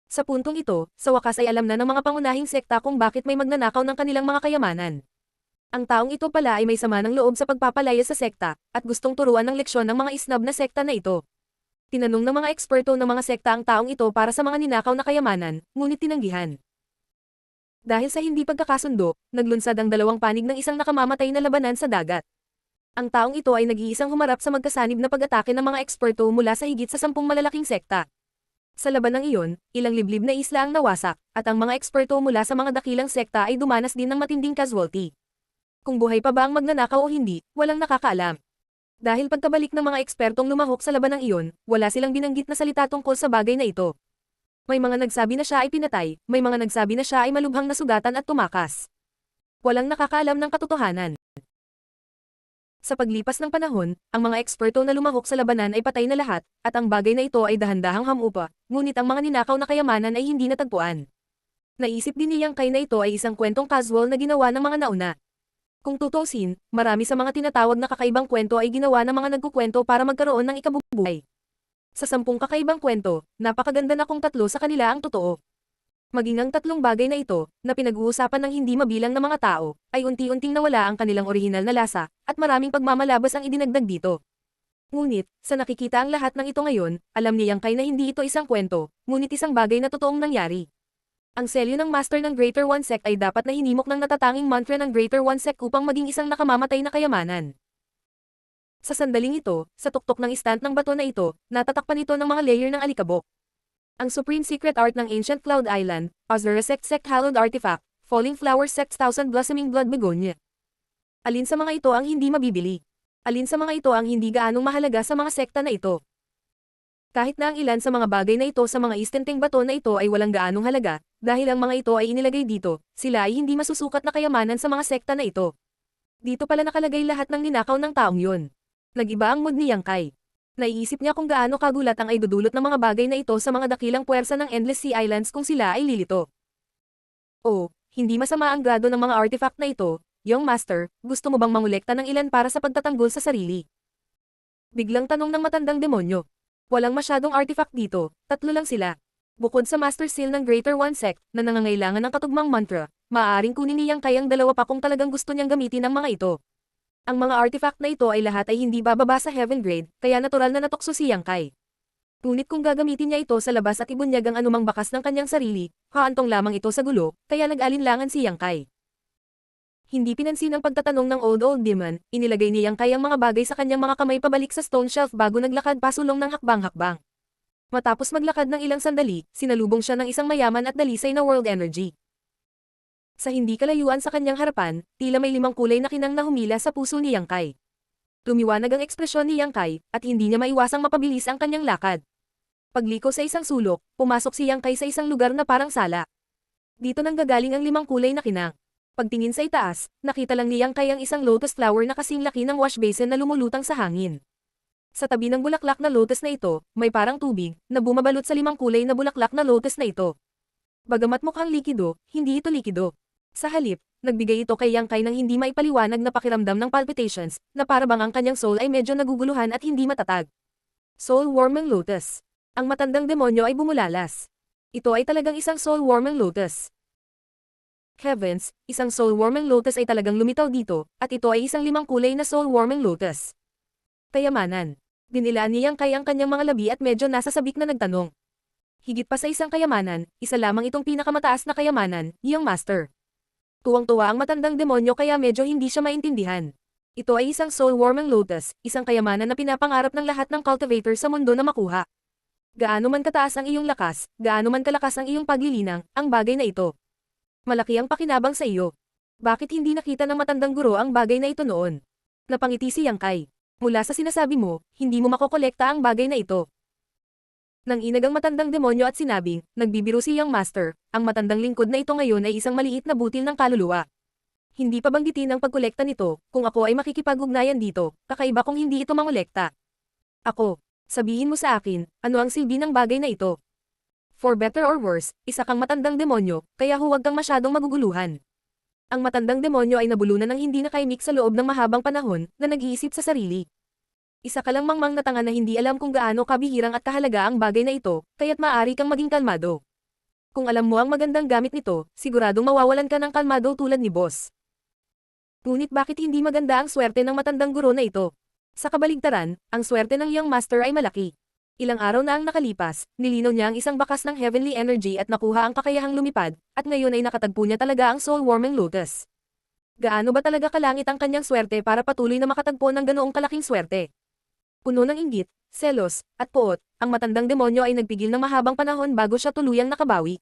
Sa puntong ito, sa wakas ay alam na ng mga pangunahing sekta kung bakit may magnanakaw ng kanilang mga kayamanan. Ang taong ito pala ay may sama ng loob sa pagpapalaya sa sekta, at gustong turuan ng leksyon ng mga isnab na sekta na ito. Tinanong ng mga eksperto ng mga sekta ang taong ito para sa mga ninakaw na kayamanan, ngunit tinanggihan. Dahil sa hindi pagkakasundo, naglunsad ang dalawang panig ng isang nakamamatay na labanan sa dagat. Ang taong ito ay nag-iisang humarap sa magkasanib na pag-atake ng mga eksperto mula sa higit sa 10 malalaking sekta. Sa labanang iyon, ilang liblib na isla ang nawasak, at ang mga eksperto mula sa mga dakilang sekta ay dumanas din ng matinding casualty. Kung buhay pa ba ang magnanakaw o hindi, walang nakakaalam. Dahil pagkabalik ng mga ekspertong lumahok sa labanang iyon, wala silang binanggit na salita tungkol sa bagay na ito. May mga nagsabi na siya ay pinatay, may mga nagsabi na siya ay malubhang nasugatan at tumakas. Walang nakakaalam ng katotohanan. Sa paglipas ng panahon, ang mga eksperto na lumahok sa labanan ay patay na lahat, at ang bagay na ito ay dahan-dahang hamupa, ngunit ang mga ninakaw na kayamanan ay hindi natagpuan. Naisip din ni Yang Kai na ito ay isang kwentong casual na ginawa ng mga nauna. Kung tutusin, marami sa mga tinatawag na kakaibang kwento ay ginawa ng mga nagkukwento para magkaroon ng ikabubuhay. Sa 10 kakaibang kwento, napakaganda na kung 3 sa kanila ang totoo. Maging ang 3 bagay na ito, na pinag-uusapan ng hindi mabilang na mga tao, ay unti-unting nawala ang kanilang orihinal na lasa, at maraming pagmamalabas ang idinagdag dito. Ngunit, sa nakikita ang lahat ng ito ngayon, alam ni Yang Kai na hindi ito isang kwento, ngunit isang bagay na totoong nangyari. Ang selyo ng Master ng Greater One Sect ay dapat na hinimok ng natatanging mantra ng Greater One Sect upang maging isang nakamamatay na kayamanan. Sa sandaling ito, sa tuktok ng istant ng bato na ito, natatakpan ito ng mga layer ng alikabok. Ang Supreme Secret Art ng Ancient Cloud Island, Azura Sect Hallowed Artifact, Falling Flower Sect Thousand Blossoming Blood Begonia. Alin sa mga ito ang hindi mabibili? Alin sa mga ito ang hindi gaanong mahalaga sa mga sekta na ito? Kahit na ang ilan sa mga bagay na ito sa mga istenteng bato na ito ay walang gaanong halaga, dahil ang mga ito ay inilagay dito, sila ay hindi masusukat na kayamanan sa mga sekta na ito. Dito pala nakalagay lahat ng ninakaw ng taong yun. Nag-iba ang mood ni Yang Kai. Naiisip niya kung gaano kagulat ang ay dudulot ng mga bagay na ito sa mga dakilang puwersa ng Endless Sea Islands kung sila ay lilito. Oh, hindi masama ang grado ng mga artifact na ito, Young Master, gusto mo bang mangolekta ng ilan para sa pagtatanggol sa sarili? Biglang tanong ng matandang demonyo. Walang masyadong artifact dito, 3 lang sila. Bukod sa Master Seal ng Greater One Sect, na nangangailangan ng katugmang mantra, maaaring kunin ni Yang Kai ang 2 pa kung talagang gusto niyang gamitin ang mga ito. Ang mga artifact na ito ay lahat ay hindi bababa sa Heaven Grade, kaya natural na natukso si Yang Kai. Ngunit kung gagamitin niya ito sa labas at ibunyag ang anumang bakas ng kanyang sarili, haantong lamang ito sa gulo, kaya nag-alinlangan si Yang Kai. Hindi pinansin ang pagtatanong ng old demon, inilagay ni Yang Kai ang mga bagay sa kanyang mga kamay pabalik sa stone shelf bago naglakad pasulong ng hakbang-hakbang. Matapos maglakad ng ilang sandali, sinalubong siya ng isang mayaman at dalisay na world energy. Sa hindi kalayuan sa kanyang harapan, tila may 5 kulay na kinang na humila sa puso ni Yang Kai. Lumiwanag ang ekspresyon ni Yang Kai, at hindi niya maiwasang mapabilis ang kanyang lakad. Pagliko sa isang sulok, pumasok si Yang Kai sa isang lugar na parang sala. Dito nang gagaling ang 5 kulay na kinang. Pagtingin sa itaas, nakita lang ni Yang Kai ang isang lotus flower na kasing laki ng wash basin na lumulutang sa hangin. Sa tabi ng bulaklak na lotus na ito, may parang tubig, na bumabalot sa 5 kulay na bulaklak na lotus na ito. Bagamat mukhang likido, hindi ito likido. Sa halip, nagbigay ito kay Yang Kai ng hindi maipaliwanag na pakiramdam ng palpitations, na para bang ang kanyang soul ay medyo naguguluhan at hindi matatag. Soul-warming lotus. Ang matandang demonyo ay bumulalas. Ito ay talagang isang soul-warming lotus. Heavens, isang soul-warming lotus ay talagang lumitaw dito, at ito ay isang 5 kulay na soul-warming lotus. Kayamanan. Dinilaan ni Yang Kai ang kanyang mga labi at medyo nasasabik na nagtanong. Higit pa sa isang kayamanan, isa lamang itong pinakamataas na kayamanan, Young Master. Tuwang-tuwa ang matandang demonyo kaya medyo hindi siya maintindihan. Ito ay isang soul-warming lotus, isang kayamanan na pinapangarap ng lahat ng cultivator sa mundo na makuha. Gaano man kataas ang iyong lakas, gaano man kalakas ang iyong paglilinang, ang bagay na ito. Malaki ang pakinabang sa iyo. Bakit hindi nakita ng matandang guro ang bagay na ito noon? Napangiti si Yang Kai. Mula sa sinasabi mo, hindi mo makokolekta ang bagay na ito. Nang inag ang matandang demonyo at sinabing, nagbibiro si Young Master, ang matandang lingkod na ito ngayon ay isang maliit na butil ng kaluluwa. Hindi pa banggitin ang pagkolekta nito, kung ako ay makikipag-ugnayan dito, kakaiba kung hindi ito mangolekta. Ako, sabihin mo sa akin, ano ang silbi ng bagay na ito? For better or worse, isa kang matandang demonyo, kaya huwag kang masyadong maguguluhan. Ang matandang demonyo ay nabulunan ng hindi nakaimik sa loob ng mahabang panahon, na nag-iisip sa sarili. Isa ka lang mangmang na tanga na hindi alam kung gaano kabihirang at kahalaga ang bagay na ito, kaya't maaari kang maging kalmado. Kung alam mo ang magandang gamit nito, siguradong mawawalan ka ng kalmado tulad ni boss. Ngunit bakit hindi maganda ang swerte ng matandang guro na ito? Sa kabaligtaran, ang swerte ng Young Master ay malaki. Ilang araw na ang nakalipas, nilinaw niya ang isang bakas ng heavenly energy at nakuha ang kakayahang lumipad, at ngayon ay nakatagpo niya talaga ang soul-warming lotus. Gaano ba talaga kalangit ang kanyang swerte para patuloy na makatagpo ng ganoong kalaking swerte? Puno ng inggit, selos, at poot, ang matandang demonyo ay nagpigil ng mahabang panahon bago siya tuluyang nakabawi.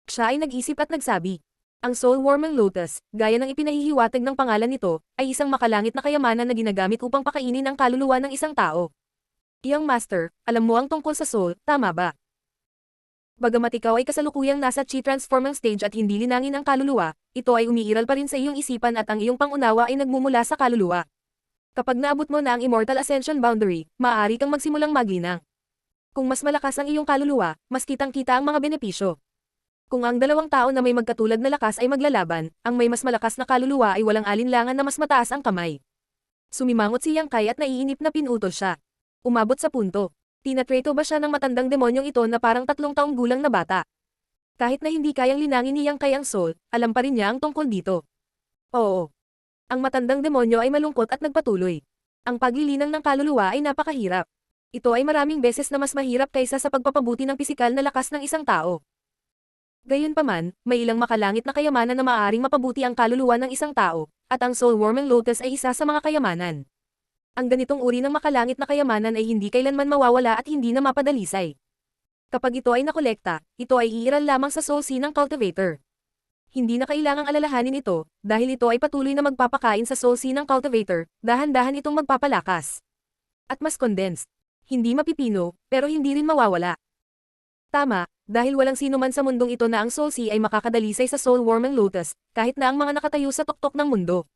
Siya ay nag-isip at nagsabi. Ang soul-warming lotus, gaya ng ipinahihiwatig ng pangalan nito, ay isang makalangit na kayamanan na ginagamit upang pakainin ang kaluluwa ng isang tao. Iyang master, alam mo ang tungkol sa soul, tama ba? Bagamat ikaw ay kasalukuyang nasa chi transforming stage at hindi linangin ang kaluluwa, ito ay umiiral pa rin sa iyong isipan at ang iyong pangunawa ay nagmumula sa kaluluwa. Kapag naabot mo na ang Immortal Ascension boundary, maaari kang magsimulang maglinang. Kung mas malakas ang iyong kaluluwa, mas kitang-kita ang mga benepisyo. Kung ang dalawang tao na may magkatulad na lakas ay maglalaban, ang may mas malakas na kaluluwa ay walang alinlangan na mas mataas ang kamay. Sumimangot si Yang Kai at naiinip na pinutol siya. Umabot sa punto. Tinatreto ba siya ng matandang demonyong ito na parang 3 taong gulang na bata? Kahit na hindi kayang linangin ni Yang Kai ang soul, alam pa rin niya ang tungkol dito. Oo. Ang matandang demonyo ay malungkot at nagpatuloy. Ang paglilinang ng kaluluwa ay napakahirap. Ito ay maraming beses na mas mahirap kaysa sa pagpapabuti ng pisikal na lakas ng isang tao. Gayunpaman, may ilang makalangit na kayamanan na maaaring mapabuti ang kaluluwa ng isang tao, at ang soul-warming lotus ay isa sa mga kayamanan. Ang ganitong uri ng makalangit na kayamanan ay hindi kailanman mawawala at hindi na mapadalisay. Kapag ito ay nakolekta, ito ay iiral lamang sa soul seed ng cultivator. Hindi na kailangang alalahanin ito, dahil ito ay patuloy na magpapakain sa soul seed ng cultivator, dahan-dahan itong magpapalakas. At mas condensed. Hindi mapipino, pero hindi rin mawawala. Tama, dahil walang sino man sa mundong ito na ang soul seed ay makakadalisay sa soul-warming lotus, kahit na ang mga nakatayo sa tuktok ng mundo.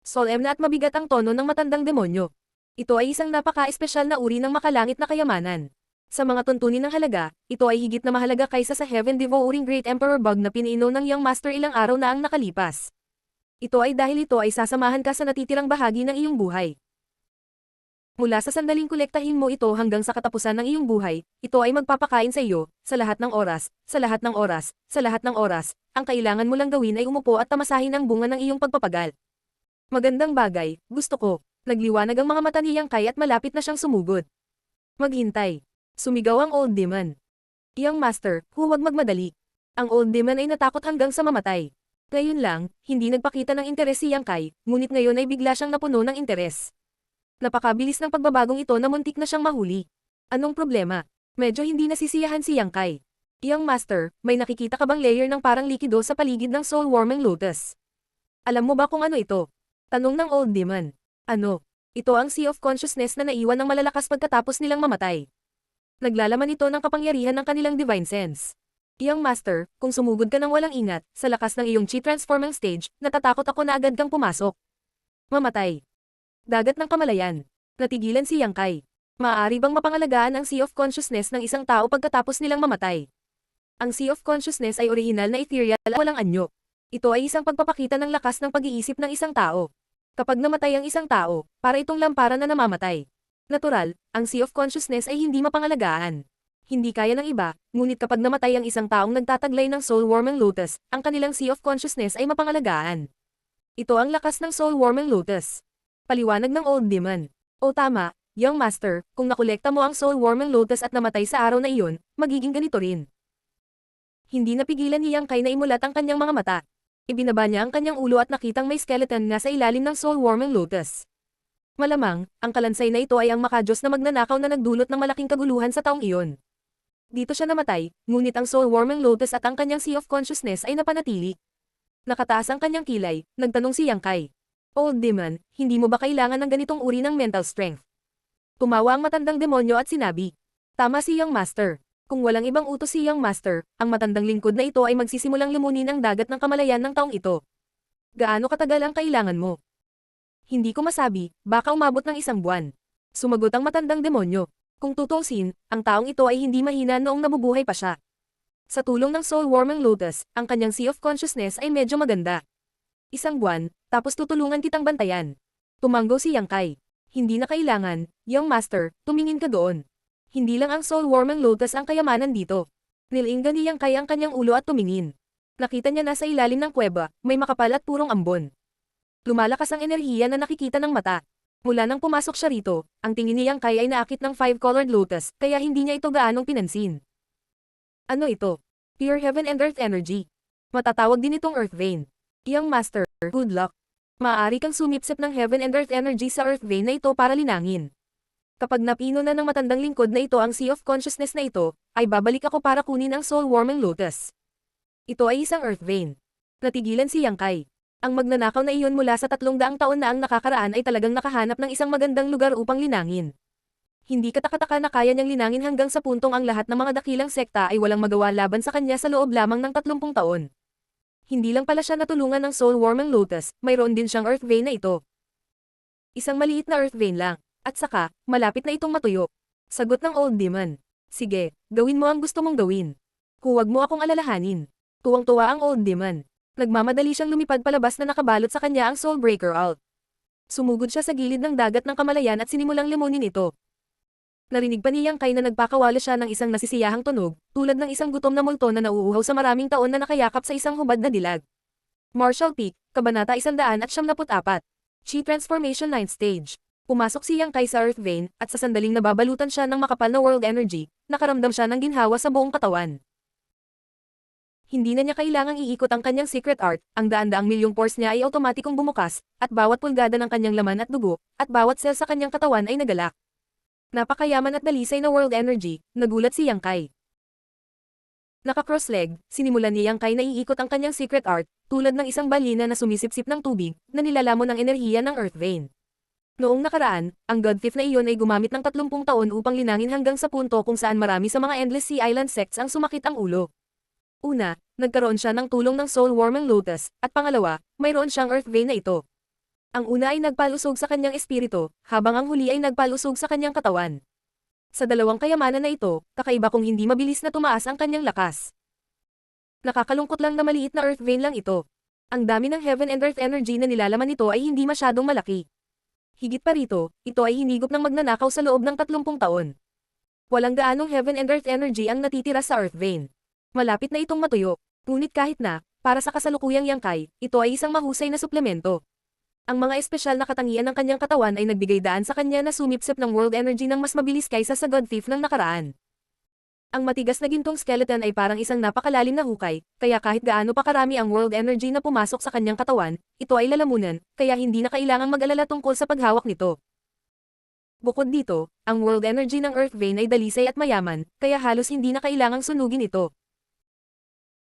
Solemn na at mabigat ang tono ng matandang demonyo. Ito ay isang napaka-espesyal na uri ng makalangit na kayamanan. Sa mga tuntunin ng halaga, ito ay higit na mahalaga kaysa sa Heaven Devouring Great Emperor Bug na piniinom ng Young Master ilang araw na ang nakalipas. Ito ay dahil ito ay sasamahan ka sa natitirang bahagi ng iyong buhay. Mula sa sandaling kolektahin mo ito hanggang sa katapusan ng iyong buhay, ito ay magpapakain sa iyo, sa lahat ng oras, sa lahat ng oras, sa lahat ng oras, ang kailangan mo lang gawin ay umupo at tamasahin ang bunga ng iyong pagpapagal. Magandang bagay, gusto ko. Nagliwanag ang mga mata ni Yang Kai at malapit na siyang sumugod. Maghintay. Sumigaw ang old demon. Young master, huwag magmadali. Ang old demon ay natakot hanggang sa mamatay. Ngayon lang, hindi nagpakita ng interes si Yang Kai, ngunit ngayon ay bigla siyang napuno ng interes. Napakabilis ng pagbabagong ito na muntik na siyang mahuli. Anong problema? Medyo hindi nasisiyahan si Yang Kai. Young master, may nakikita ka bang layer ng parang likido sa paligid ng soul-warming lotus? Alam mo ba kung ano ito? Tanong ng old demon. Ano? Ito ang Sea of Consciousness na naiwan ng malalakas pagkatapos nilang mamatay. Naglalaman ito ng kapangyarihan ng kanilang divine sense. Young master, kung sumugod ka ng walang ingat, sa lakas ng iyong chi transforming stage, natatakot ako na agad kang pumasok. Mamatay. Dagat ng kamalayan. Natigilan si Yang Kai. Maaari bang mapangalagaan ang Sea of Consciousness ng isang tao pagkatapos nilang mamatay? Ang Sea of Consciousness ay orihinal na ethereal at walang anyo. Ito ay isang pagpapakita ng lakas ng pag-iisip ng isang tao. Kapag namatay ang isang tao, para itong lampara na namamatay. Natural, ang Sea of Consciousness ay hindi mapangalagaan. Hindi kaya ng iba, ngunit kapag namatay ang isang taong nagtataglay ng soul-warming lotus, ang kanilang Sea of Consciousness ay mapangalagaan. Ito ang lakas ng soul-warming lotus. Paliwanag ng old demon. O tama, young master, kung nakolekta mo ang soul-warming lotus at namatay sa araw na iyon, magiging ganito rin. Hindi napigilan ni Yang Kai na imulat ang kanyang mga mata. Ibinaba niya ang kanyang ulo at nakitang may skeleton nga sa ilalim ng soul-warming lotus. Malamang, ang kalansay na ito ay ang makajos na magnanakaw na nagdulot ng malaking kaguluhan sa taong iyon. Dito siya namatay, ngunit ang soul-warming lotus at ang kanyang Sea of Consciousness ay napanatili. Nakataas ang kanyang kilay, nagtanong si Yang Kai. Old demon, hindi mo ba kailangan ng ganitong uri ng mental strength? Tumawa ang matandang demonyo at sinabi. Tama si Young Master. Kung walang ibang utos si Young Master, ang matandang lingkod na ito ay magsisimulang lumunin ang dagat ng kamalayan ng taong ito. Gaano katagal ang kailangan mo? Hindi ko masabi, baka umabot ng 1 buwan. Sumagot ang matandang demonyo. Kung tutuusin, ang taong ito ay hindi mahina noong nabubuhay pa siya. Sa tulong ng soul-warming lotus, ang kanyang Sea of Consciousness ay medyo maganda. 1 buwan, tapos tutulungan kitang bantayan. Tumanggo si Yang Kai. Hindi na kailangan, Young Master, tumingin ka doon. Hindi lang ang soul-warming lotus ang kayamanan dito. Nilinggan ni Yang Kai ang kanyang ulo at tumingin. Nakita niya na sa ilalim ng kuweba, may makapal at purong ambon. Lumalakas ang enerhiya na nakikita ng mata. Mula nang pumasok siya rito, ang tingin ni Yang Kai ay naakit ng five-colored lotus, kaya hindi niya ito gaanong pinansin. Ano ito? Pure Heaven and Earth Energy. Matatawag din itong Earth Vein. Young Master, good luck. Maaari kang sumipsip ng Heaven and Earth Energy sa Earth Vein na ito para linangin. Kapag napino na ng matandang lingkod na ito ang Sea of Consciousness na ito, ay babalik ako para kunin ang Soul Warming Lotus. Ito ay isang Earth Vein. Natigilan si Yang Kai. Ang magnanakaw na iyon mula sa 300 taon na ang nakakaraan ay talagang nakahanap ng isang magandang lugar upang linangin. Hindi katakataka na kaya niyang linangin hanggang sa puntong ang lahat ng mga dakilang sekta ay walang magawa laban sa kanya sa loob lamang ng 30 taon. Hindi lang pala siya natulungan ng Soul Warming Lotus, mayroon din siyang Earth Vein na ito. Isang maliit na Earth Vein lang, at saka, malapit na itong matuyo. Sagot ng Old Demon. Sige, gawin mo ang gusto mong gawin. Huwag mo akong alalahanin. Tuwang-tuwa ang Old Demon. Nagmamadali siyang lumipad palabas na nakabalot sa kanya ang Soul Breaker Alt. Sumugod siya sa gilid ng dagat ng kamalayan at sinimulang limunin ito. Narinig pa ni Yang Kai na nagpakawala siya ng isang nasisiyahang tunog, tulad ng isang gutom na multo na nauuhaw sa maraming taon na nakayakap sa isang hubad na dilag. Martial Peak, Kabanata 174. Chi Transformation 9th Stage. Pumasok si Yang Kai sa Earth Vein, at sa sandaling nababalutan siya ng makapal na world energy, nakaramdam siya ng ginhawa sa buong katawan. Hindi na niya kailangang iikot ang kanyang secret art, ang daan-daang milyong pores niya ay automatikong bumukas, at bawat pulgada ng kanyang laman at dugo, at bawat cell sa kanyang katawan ay nagalak. Napakayaman at dalisay na world energy, nagulat si Yang Kai. Naka-cross-leg, sinimulan ni Yang Kai na iikot ang kanyang secret art, tulad ng isang balina na sumisipsip ng tubig, na nilalamon ng enerhiya ng Earth Vein. Noong nakaraan, ang God Thief na iyon ay gumamit ng 30 taon upang linangin hanggang sa punto kung saan marami sa mga Endless Sea Island sects ang sumakit ang ulo. Una, nagkaroon siya ng tulong ng Soul Warming Lotus, at pangalawa, mayroon siyang Earth Vein na ito. Ang una ay nagpalusog sa kanyang espiritu, habang ang huli ay nagpalusog sa kanyang katawan. Sa dalawang kayamanan na ito, kakaiba kung hindi mabilis na tumaas ang kanyang lakas. Nakakalungkot lang na maliit na Earth Vein lang ito. Ang dami ng Heaven and Earth Energy na nilalaman nito ay hindi masyadong malaki. Higit pa rito, ito ay hinigop ng magnanakaw sa loob ng 30 taon. Walang gaanong Heaven and Earth Energy ang natitira sa Earth Vein. Malapit na itong matuyo, ngunit kahit na, para sa kasalukuyang Yang Kai, ito ay isang mahusay na suplemento. Ang mga espesyal na katangian ng kanyang katawan ay nagbigay daan sa kanya na sumipsip ng world energy ng mas mabilis kaysa sa God Thief ng nakaraan. Ang matigas na gintong skeleton ay parang isang napakalalim na hukay, kaya kahit gaano pa karami ang world energy na pumasok sa kanyang katawan, ito ay lalamunan, kaya hindi na kailangang mag-alala tungkol sa paghawak nito. Bukod dito, ang world energy ng Earth Vein ay dalisay at mayaman, kaya halos hindi na kailangang sunugin ito.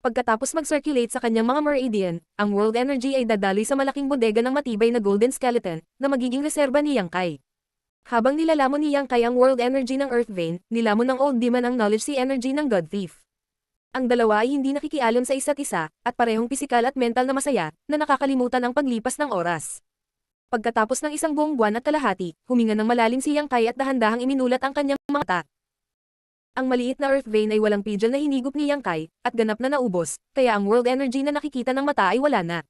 Pagkatapos mag-circulate sa kanyang mga meridian, ang world energy ay dadaloy sa malaking bodega ng matibay na golden skeleton, na magiging reserba ni Yang Kai. Habang nilalamon ni Yang Kai ang world energy ng Earth Vein, nilamon ng Old Demon ang knowledge sea energy ng God Thief. Ang dalawa ay hindi nakikialam sa isa't isa, at parehong pisikal at mental na masaya, na nakakalimutan ang paglipas ng oras. Pagkatapos ng isang buong buwan at kalahati, huminga ng malalim si Yang Kai at dahan-dahang iminulat ang kanyang mga mata. Ang maliit na Earth Vein ay walang pidgel na hinigop ni Yang Kai, at ganap na naubos, kaya ang world energy na nakikita ng mata ay wala na.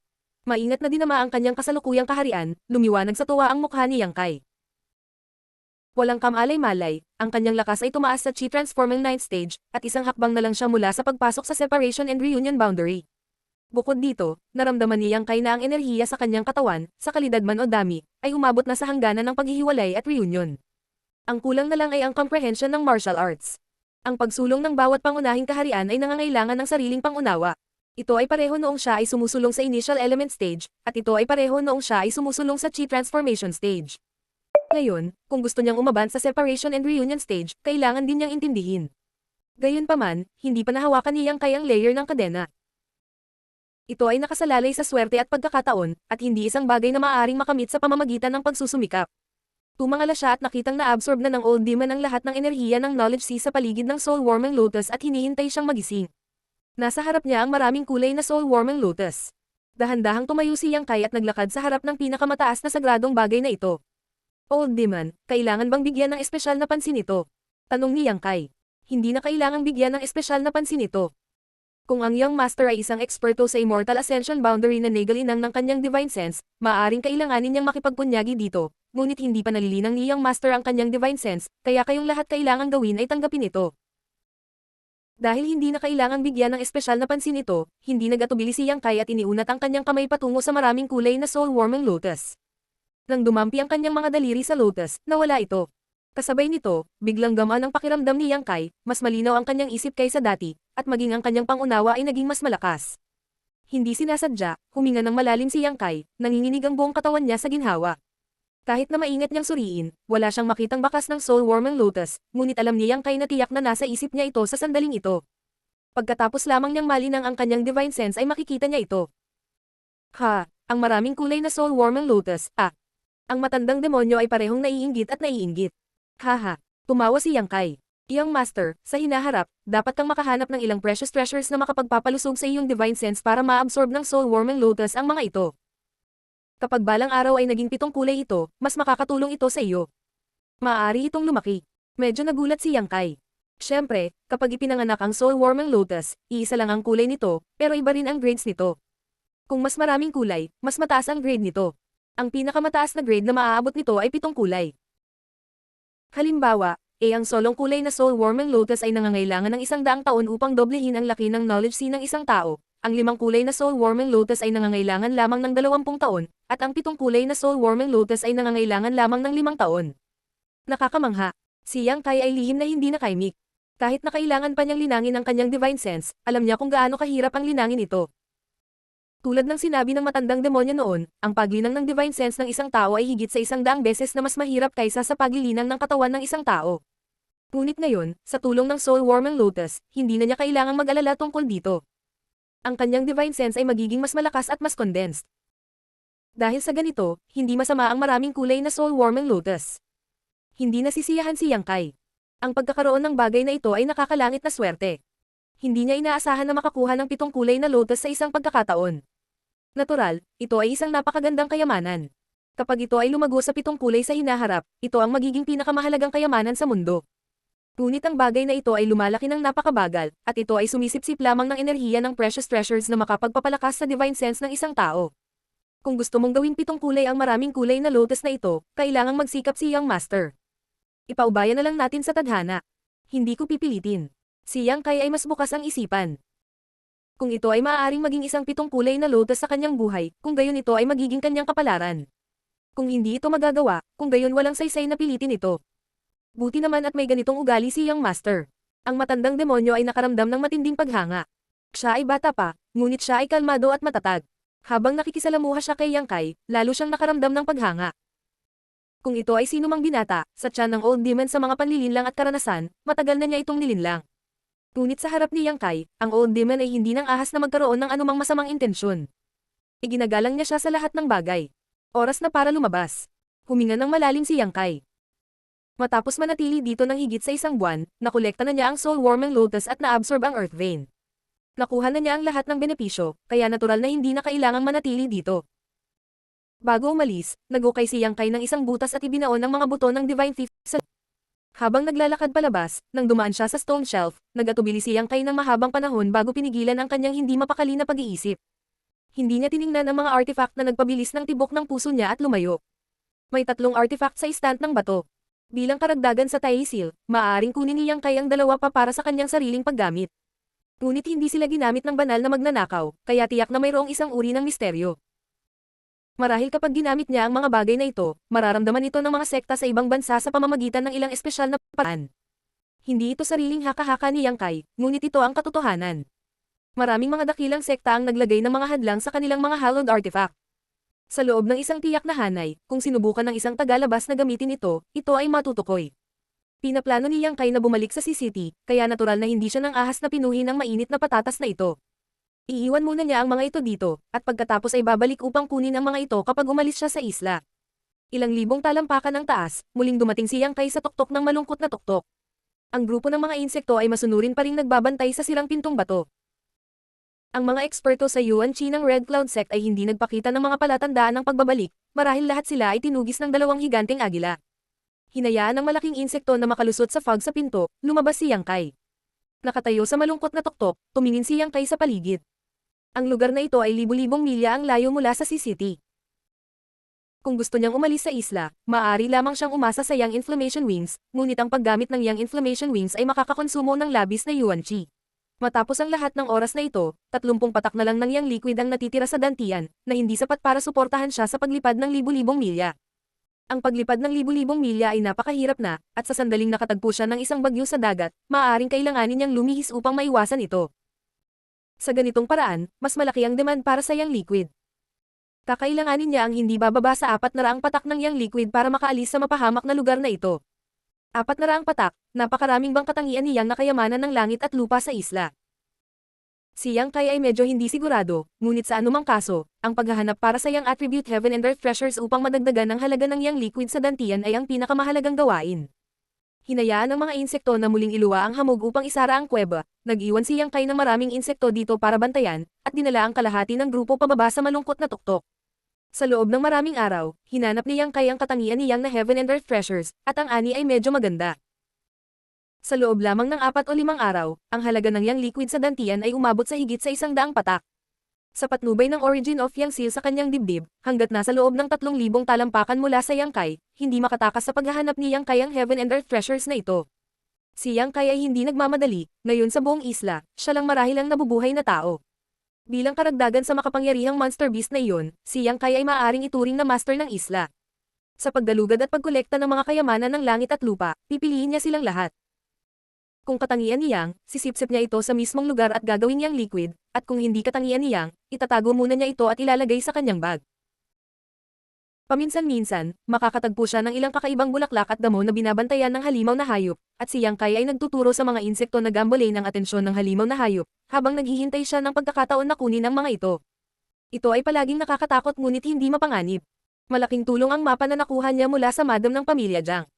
Maingat na dinama ang kanyang kasalukuyang kaharian, lumiwanag sa tuwa ang mukha ni Yang Kai. Walang kamalay-malay, ang kanyang lakas ay tumaas sa Chi Transforming 9th Stage, at isang hakbang na lang siya mula sa pagpasok sa Separation and Reunion Boundary. Bukod dito, naramdaman ni Yang Kai na ang enerhiya sa kanyang katawan, sa kalidad man o dami, ay umabot na sa hangganan ng paghihiwalay at reunion. Ang kulang na lang ay ang comprehension ng martial arts. Ang pagsulong ng bawat pangunahing kaharian ay nangangailangan ng sariling pangunawa. Ito ay pareho noong siya ay sumusulong sa Initial Element Stage, at ito ay pareho noong siya ay sumusulong sa Chi Transformation Stage. Ngayon, kung gusto niyang umaban sa Separation and Reunion Stage, kailangan din niyang intindihin. Gayunpaman, hindi pa nahawakan ni Yang Kai ang layer ng kadena. Ito ay nakasalalay sa swerte at pagkakataon, at hindi isang bagay na maaaring makamit sa pamamagitan ng pagsusumikap. Tumangala siya at nakitang na-absorb na ng Old Demon ang lahat ng enerhiya ng Knowledge Sea sa paligid ng Soul Warming Lotus at hinihintay siyang magising. Nasa harap niya ang maraming kulay na Soul Warming Lotus. Dahan-dahang tumayo si Yang Kai at naglakad sa harap ng pinakamataas na sagradong bagay na ito. Old Demon, kailangan bang bigyan ng espesyal na pansin ito? Tanong ni Yang Kai. Hindi na kailangang bigyan ng espesyal na pansin ito. Kung ang Young Master ay isang eksperto sa Immortal Ascension Boundary na nagalinang ng kanyang Divine Sense, maaaring kailanganin niyang makipagpunyagi dito, ngunit hindi pa nalilinang ni Young Master ang kanyang Divine Sense, kaya kayong lahat kailangang gawin ay tanggapin ito. Dahil hindi na kailangang bigyan ng espesyal na pansin ito, hindi nagatubili si Yang Kai at iniunat ang kanyang kamay patungo sa maraming kulay na Soul Warming Lotus. Nang dumampi ang kanyang mga daliri sa lotus, nawala ito. Kasabay nito, biglang gamaan ang pakiramdam ni Yang Kai, mas malinaw ang kanyang isip kaysa dati, at maging ang kanyang pangunawa ay naging mas malakas. Hindi sinasadya, huminga ng malalim si Yang Kai, nanginginig ang buong katawan niya sa ginhawa. Kahit na maingat niyang suriin, wala siyang makitang bakas ng soul-warming lotus, ngunit alam ni Yang Kai na tiyak na nasa isip niya ito sa sandaling ito. Pagkatapos lamang niyang malinang ang kanyang divine sense ay makikita niya ito. Ha, ang maraming kulay na soul-warming lotus, Ang matandang demonyo ay parehong naiinggit at naiinggit. Haha, tumawa si Yang Kai. Iyang master, sa hinaharap, dapat kang makahanap ng ilang precious treasures na makapagpapalusog sa iyong divine sense para ma-absorb ng soul-warming lotus ang mga ito. Kapag balang araw ay naging 7 kulay ito, mas makakatulong ito sa iyo. Maaari itong lumaki. Medyo nagulat si Yang Kai. Siyempre, kapag ipinanganak ang soul-warming lotus, iisa lang ang kulay nito, pero iba rin ang grades nito. Kung mas maraming kulay, mas mataas ang grade nito. Ang pinakamataas na grade na maaabot nito ay 7 kulay. Halimbawa, ang solong kulay na soul-warming lotus ay nangangailangan ng 100 taon upang doblehin ang laki ng knowledge sea ng isang tao. Ang 5 kulay na soul-warming lotus ay nangangailangan lamang ng 20 taon, at ang 7 kulay na soul-warming lotus ay nangangailangan lamang ng 5 taon. Nakakamangha. Si Yang Kai ay lihim na hindi nakaimik. Kahit na kailangan pa niyang linangin ang kanyang divine sense, alam niya kung gaano kahirap ang linangin ito. Tulad ng sinabi ng matandang demonyo noon, ang paglinang ng divine sense ng isang tao ay higit sa 100 beses na mas mahirap kaysa sa paglilinang ng katawan ng isang tao. Ngunit ngayon, sa tulong ng soul-warming lotus, hindi na niya kailangang mag-alala tungkol dito. Ang kanyang divine sense ay magiging mas malakas at mas condensed. Dahil sa ganito, hindi masama ang maraming kulay na soul-warming lotus. Hindi nasisiyahan si Yang Kai. Ang pagkakaroon ng bagay na ito ay nakakalangit na swerte. Hindi niya inaasahan na makakuha ng 7 kulay na lotus sa isang pagkakataon. Natural, ito ay isang napakagandang kayamanan. Kapag ito ay lumago sa 7 kulay sa hinaharap, ito ang magiging pinakamahalagang kayamanan sa mundo. Ngunit ang bagay na ito ay lumalaki ng napakabagal, at ito ay sumisipsip lamang ng enerhiya ng precious treasures na makapagpapalakas sa divine sense ng isang tao. Kung gusto mong gawing 7 kulay ang maraming kulay na lotus na ito, kailangang magsikap si Young Master. Ipaubaya na lang natin sa tadhana. Hindi ko pipilitin. Si Yang Kai ay mas bukas ang isipan. Kung ito ay maaaring maging isang 7 kulay na lotus sa kanyang buhay, kung gayon ito ay magiging kanyang kapalaran. Kung hindi ito magagawa, kung gayon walang saysay na pilitin ito. Buti naman at may ganitong ugali si Young Master. Ang matandang demonyo ay nakaramdam ng matinding paghanga. Siya ay bata pa, ngunit siya ay kalmado at matatag. Habang nakikisalamuha siya kay Yang Kai, lalo siyang nakaramdam ng paghanga. Kung ito ay sinumang binata, sa tiyan ng old demon sa mga panlilinlang at karanasan, matagal na niya itong nilinlang. Ngunit sa harap ni Yang Kai, ang old demon ay hindi nang ahas na magkaroon ng anumang masamang intensyon. Iginagalang niya siya sa lahat ng bagay. Oras na para lumabas. Huminga ng malalim si Yang Kai. Matapos manatili dito ng higit sa 1 buwan, nakolekta na niya ang soul-warming lotus at naabsorb ang earth vein. Nakuha na niya ang lahat ng benepisyo, kaya natural na hindi na kailangang manatili dito. Bago umalis, nagukay si Yang Kai ng isang butas at ibinaon ang mga buto ng Divine Thief sa Habang naglalakad palabas, nang dumaan siya sa stone shelf, nag-atubili si Yang Kai ng mahabang panahon bago pinigilan ang kanyang hindi mapakali na pag-iisip. Hindi niya tiningnan ang mga artifact na nagpabilis ng tibok ng puso niya at lumayo. May 3 artifact sa istant ng bato. Bilang karagdagan sa Taisil, maaaring kunin ni Yang Kai ang 2 pa para sa kanyang sariling paggamit. Ngunit hindi sila ginamit ng banal na magnanakaw, kaya tiyak na mayroong isang uri ng misteryo. Marahil kapag ginamit niya ang mga bagay na ito, mararamdaman ito ng mga sekta sa ibang bansa sa pamamagitan ng ilang espesyal na paraan. Hindi ito sariling haka-haka ni Yang Kai, ngunit ito ang katotohanan. Maraming mga dakilang sekta ang naglagay ng mga hadlang sa kanilang mga hallowed artifact. Sa loob ng isang tiyak na hanay, kung sinubukan ng isang tagalabas na gamitin ito ay matutukoy. Pinaplano ni Yang Kai na bumalik sa City, kaya natural na hindi siya nang ahas na pinuhin ang mainit na patatas na ito. Iiwan muna niya ang mga ito dito, at pagkatapos ay babalik upang kunin ang mga ito kapag umalis siya sa isla. Ilang libong talampakan ang taas, muling dumating si Yang Kai sa tuktok ng malungkot na tuktok. Ang grupo ng mga insekto ay masunurin pa ring nagbabantay sa sirang pintong bato. Ang mga eksperto sa Yuan Chi ng Red Cloud Sect ay hindi nagpakita ng mga palatandaan ng pagbabalik, marahil lahat sila ay tinugis ng 2 higanteng agila. Hinayaan ng malaking insekto na makalusot sa fog sa pinto, lumabas si Yang Kai. Nakatayo sa malungkot na tuktok, tumingin si Yang Kai sa paligid. Ang lugar na ito ay libu-libong milya ang layo mula sa City. Kung gusto niyang umalis sa isla, maaari lamang siyang umasa sa Yang Inflammation Wings, ngunit ang paggamit ng Yang Inflammation Wings ay makakakonsumo ng labis na Yuan Chi. Matapos ang lahat ng oras na ito, 30 patak na lang ng Yang Liquid ang natitira sa dantian, na hindi sapat para suportahan siya sa paglipad ng libu-libong milya. Ang paglipad ng libu-libong milya ay napakahirap na, at sa sandaling nakatagpo siya ng isang bagyo sa dagat, maaaring kailanganin niyang lumihis upang maiwasan ito. Sa ganitong paraan, mas malaki ang demand para sa Yang Liquid. Kakailanganin niya ang hindi bababa sa 400 patak ng Yang Liquid para makaalis sa mapahamak na lugar na ito. 400 patak, napakaraming bang katangian ni Yang na kayamanan ng langit at lupa sa isla. Si Yang Kai ay medyo hindi sigurado, ngunit sa anumang kaso, ang paghahanap para sa Yang Attribute Heaven and Earth Treasures upang madagdagan ang halaga ng Yang Liquid sa dantian ay ang pinakamahalagang gawain. Hinayaan ng mga insekto na muling iluwa ang hamog upang isara ang kuweba, nag-iwan si Yang Kai ng maraming insekto dito para bantayan, at dinala ang kalahati ng grupo pababa sa malungkot na tuktok. Sa loob ng maraming araw, hinanap ni Yang Kai ang katangian ni Yang na Heaven and Earth Treasures, at ang ani ay medyo maganda. Sa loob lamang ng 4 o 5 araw, ang halaga ng Yang Liquid sa dantian ay umabot sa higit sa 100 patak. Sa patnubay ng origin of Yang Seal sa kanyang dibdib, hanggat nasa loob ng 3,000 talampakan mula sa Yang Kai, hindi makatakas sa paghahanap ni Yang Kai ang Heaven and Earth Treasures na ito. Si Yang Kai ay hindi nagmamadali, ngayon sa buong isla, siya lang marahil ang nabubuhay na tao. Bilang karagdagan sa makapangyarihang monster beast na iyon, si Yang Kai ay maaaring ituring na master ng isla. Sa pagdalugad at pagkolekta ng mga kayamanan ng langit at lupa, pipiliin niya silang lahat. Kung katangian ni Yang, sisipsip niya ito sa mismong lugar at gagawin niyang liquid, at kung hindi katangian ni Yang, itatago muna niya ito at ilalagay sa kanyang bag. Paminsan-minsan, makakatagpo siya ng ilang kakaibang bulaklak at damo na binabantayan ng halimaw na hayop, at si Yang Kai ay nagtuturo sa mga insekto na gambole ng atensyon ng halimaw na hayop, habang naghihintay siya ng pagkakataon na kunin ang mga ito. Ito ay palaging nakakatakot ngunit hindi mapanganib. Malaking tulong ang mapa na nakuha niya mula sa madam ng pamilya Jiang.